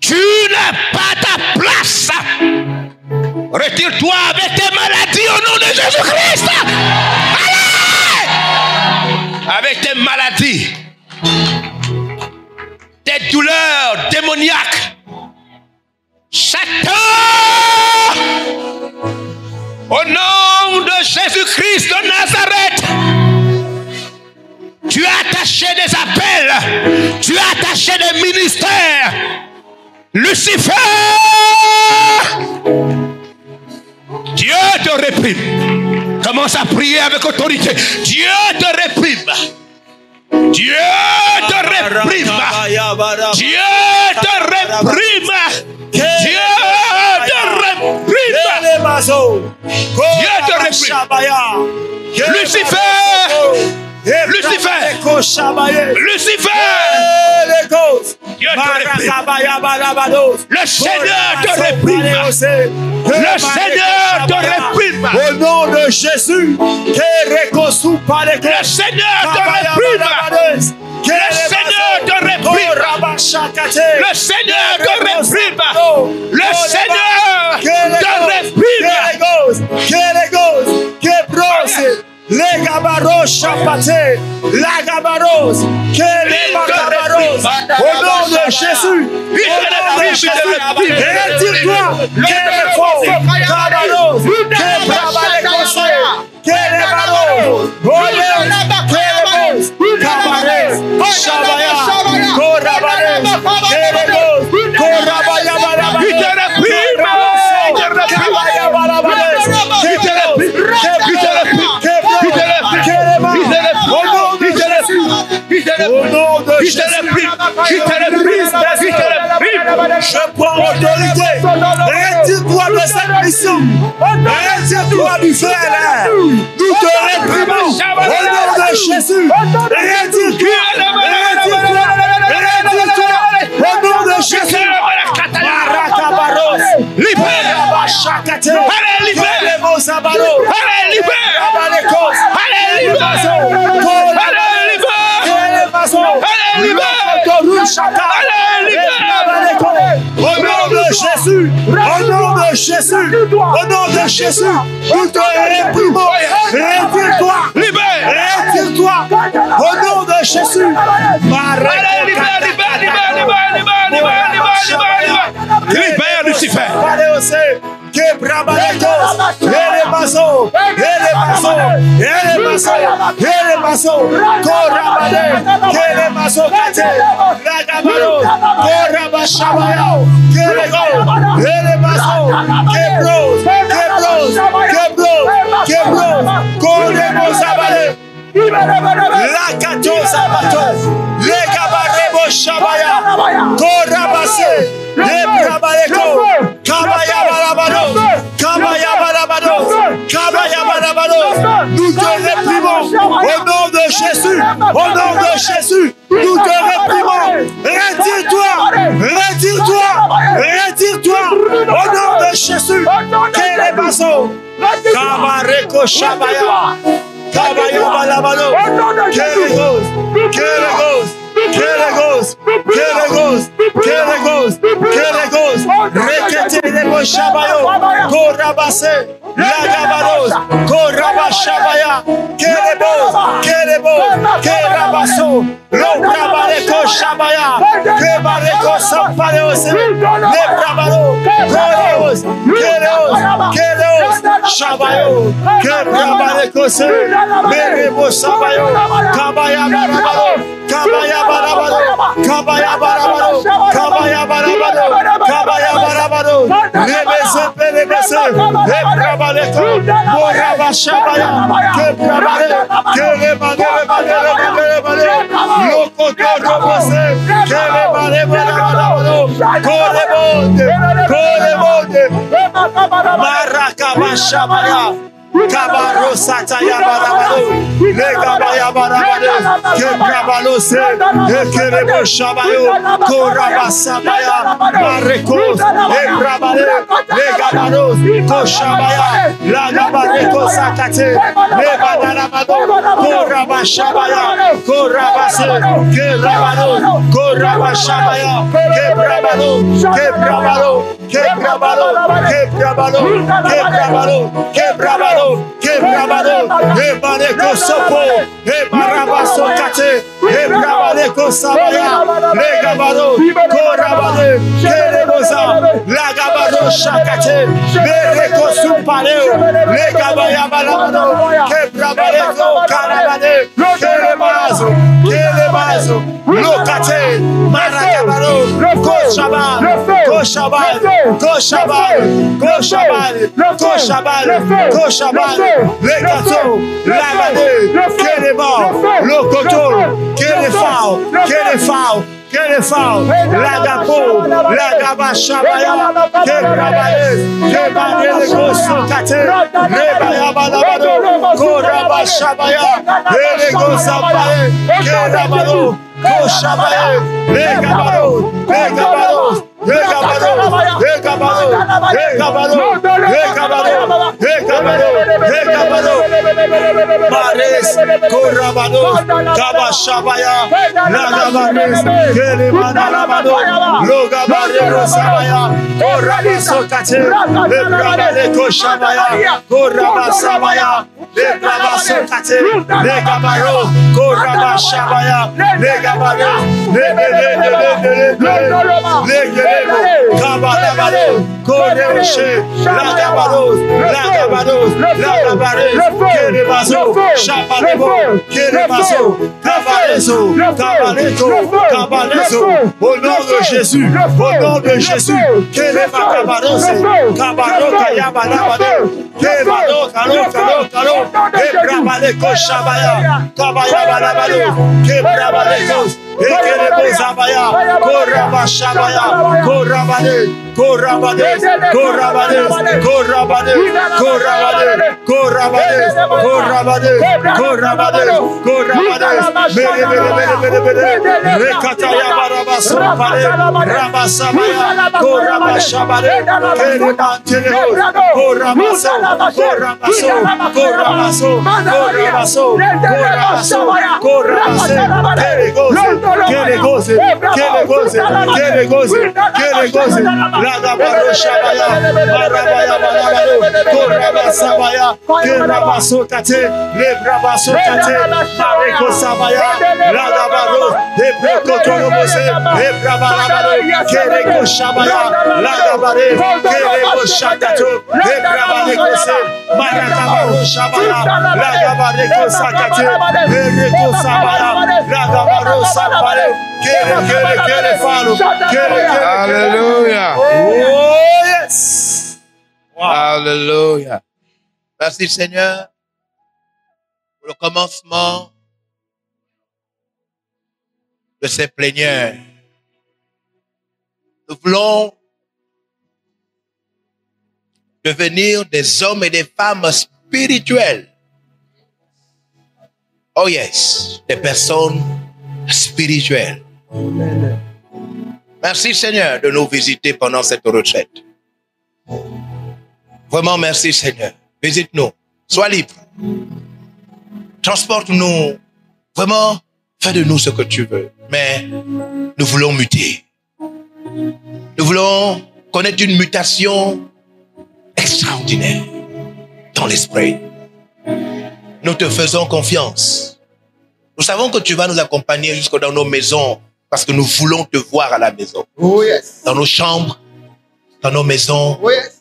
Speaker 2: Tu n'as pas ta place. Retire-toi avec tes maladies au nom de Jésus-Christ. Allez! Avec tes maladies, tes douleurs démoniaques. Satan, au nom de Jésus-Christ de Nazareth, tu as attaché des appels, tu as attaché des ministères. Lucifer, Dieu te réprime. Commence à prier avec autorité. Dieu te réprime. Dieu te réprime. Dieu te réprime. Dieu te réprime. Dieu te réprime. Lucifer. Lucifer, Lucifer, Dieu te réprime. Le Seigneur te réprime. Le Seigneur te réprime.
Speaker 3: Au nom de Jésus,
Speaker 2: le Seigneur te réprime. Le Seigneur te réprime. Le Seigneur te réprime. Le Seigneur te réprime. Les gabaros chapatés, la gabaros, les gabaros, au nom de Jésus, retire-toi, les faux, gabaros, les brabalekos, les baros, les gabares, Shabaya, Korabales, Kerebos, Korabaya Barabales, au nom de Jésus, je prends autorité. Retire-toi de cette mission. Retire-toi du frère. Nous te réprimons. Au nom de Jésus. Retire-toi. Au nom de Jésus. Barakabaros. Libère. Chakate. Allez, libère. Allez, libère. Au nom de Jésus, au nom de Jésus, au nom de Jésus, nous te réprimons. Retire-toi, retire-toi, au nom de Jésus. Libère Lucifer. La
Speaker 3: Korabase, Lebrabaleko, Kabayabalabado, Kabayabalabado, Kabayabalabado. Nous te réprimons au nom de Jésus, au nom de Jésus. Nous te réprimons. Retire-toi, retire-toi, retire-toi au nom de Jésus. Kélébaso, Kabareko Shabaya, Kabayabalabado, Kélégos, Kélégos. Kellegos, Kellegos, Kellegos, Kellegos, Rekete de Boshabayo, Korabase, Lagabados, Korabashabaya, Kelebos, Kelebos, Kerabaso, Lobrabaleko Shabaya, Kebareko Sampareose, Lebrabalo, Koreos, Keleos, Keleos, Shabayo, Kebrabaleko Se, Merebo Sabayo, Kabaya Barabalo, Kabaya Barabado, Kabaya Barabado, Kabaya Barabado, Kabaya Barabado, Rebese Pelebese, Ebrabaleko, Morabashabaya, Kebrabale, Kelemane, Lokoto Robose, Kelemane, Korebonde, Korebonde, Marakabashabaya, Kabaro Sataya Barabado, Legabaya Barabado, Kebrabalose, Ekerebo Shabayo, Korabasabaya, Marekos, Ebrabale, Legabaros, Koshabaya, Lagabareko Sakate, Lebadarabado, Korabashabaya, Korabase, Kerabado, Korabashabaya, Kebrabalo, Kebrabalo, Kebrabalo, Kebrabalo, Kebrabalo, Kebrabalo. Kebrabalo, Ebareko Sopo, Ebarabaso Kate, Ebrabaleko Sabaya, Legabado, Korabale, Kerebosa, Lagabado Shakate, Bereko Supaleo, Legabaya Balabado, Kebrabaleko Karabade, Keremazo, Keremazo, Lokate, Maragabado, Koshabal, Koshabal, Koshabal, Koshabal, Koshabal, Koshabal, Legato, Lagade, Kereba, Lokoto, Kerefao, Kerefao, Kerefao, Lagapo, Lagabashabaya, Kebrabales, Kebaneleko Sokate, Rebaya Balabado, Korabashabaya, Elego Sabaye, Kerabado, Koshabaya, Legabado, Legabado, Legabado, Legabado, Legabado, Legabado, Legabado, Mares, Korabado, Kabashabaya, Lagabares, Kelemanalabado, Logabarero Sabaya, Korabasokate, Lebrabadeko Shabaya, Korabasabaya, Lebrabasokate, Legabaro, Korabashabaya, Legabaro, Kabalabado, Koreoshe, Lagabados, Lagabados, Lagabares, Kerebazo, Shabalebo, Kerebazo, Cabalezo, Cabalezo, Cabalezo, au nom de Jésus, au nom de Jésus, Kereba Cabarose, Cabaro Kayabalabado, Kebado, Kalo, Kalo, Kalo, Kebrabaleko Shabaya, Kabayabalabado, Kebrabalekos, Ekerebozabaya, Korabashabaya, Korabade, Korabade, Korabade, Korabade, Korabade, Korabade, Korabade, Korabade, Korabade, Rekataya Barabaso, Rabasabaya, Korabashabade, Kerebanteleo, Korabaso, Korabaso, Korabaso, Korabaso, Korabaso, Korabase, Kelegose, Kelegose, Kelegose, Kelegose, Lagabaro Shabaya, Barabaya Barabado, Korabasabaya, Kerabaso Kate, Lebrabaso Kate, Mareko Sabaya, Lagabaro, Ebreko Torobose, Ebrabalabado, Kereko Shabaya, Lagabare, Kereko Shakato, Ebrabalekose, Marakabaro Shabaya, Lagabareko Sakate, Ereko Sabaya, Lagabaro Sapare, Kere Falo,
Speaker 2: Hallelujah.
Speaker 3: Oh yes. Wow.
Speaker 2: Hallelujah. Merci Seigneur pour le commencement de ces plénières. Nous voulons devenir des hommes et des femmes spirituels. Oh yes, des personnes spirituelles. Merci Seigneur de nous visiter pendant cette retraite. Vraiment merci Seigneur. Visite-nous. Sois libre. Transporte-nous. Vraiment, fais de nous ce que tu veux. Mais nous voulons muter. Nous voulons connaître une mutation extraordinaire dans l'esprit. Nous te faisons confiance. Nous savons que tu vas nous accompagner jusque dans nos maisons parce que nous voulons te voir à la maison.
Speaker 4: Oh yes.
Speaker 2: Dans nos chambres, dans nos maisons,
Speaker 4: Oh yes.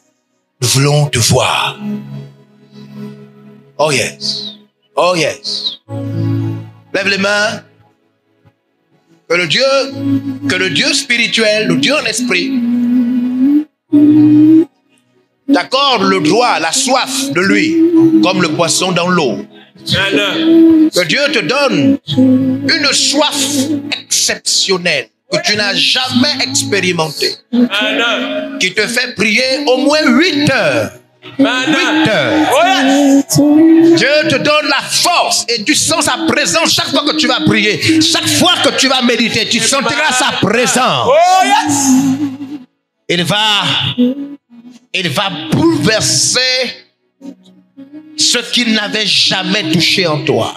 Speaker 2: nous voulons te voir. Oh yes. Oh yes. Lève les mains. Que le Dieu spirituel, le Dieu en esprit, t'accorde le droit, la soif de lui, comme le poisson dans l'eau. Que Dieu te donne une soif exceptionnelle que tu n'as jamais expérimentée, qui te fait prier au moins 8 heures. 8 heures. Dieu te donne la force et tu sens sa présence chaque fois que tu vas prier. Chaque fois que tu vas méditer, tu sentiras sa présence. Il va bouleverser ce qu'il n'avait jamais touché en toi.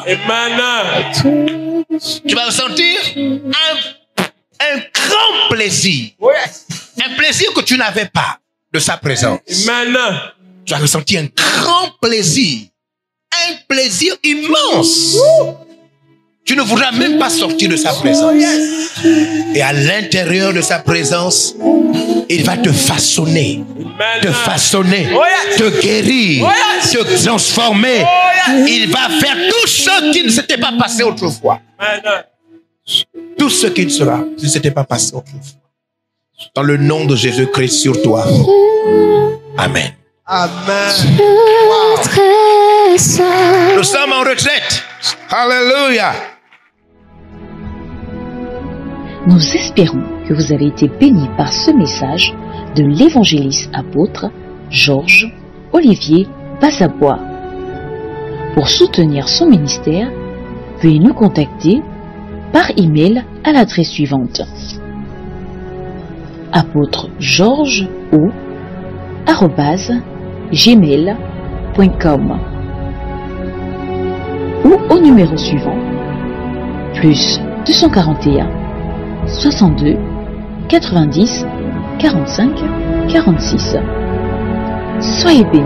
Speaker 2: Tu vas ressentir un grand plaisir. Un plaisir que tu n'avais pas de sa présence. Tu as ressenti un grand plaisir. Un plaisir immense. Tu ne voudras même pas sortir de sa présence. Et à l'intérieur de sa présence, il va te façonner. Te façonner. Te guérir. Te transformer. Il va faire tout ce qui ne s'était pas passé autrefois. Tout ce qui ne s'était pas passé autrefois. Dans le nom de Jésus-Christ sur toi. Amen.
Speaker 4: Amen.
Speaker 2: Nous sommes en retraite. Alléluia.
Speaker 1: Nous espérons que vous avez été bénis par ce message de l'évangéliste apôtre Georges Olivier Bassabois. Pour soutenir son ministère, veuillez nous contacter par email à l'adresse suivante: apôtregeorges@gmail.com ou au numéro suivant +241 62 90 45 46. Soyez bénis.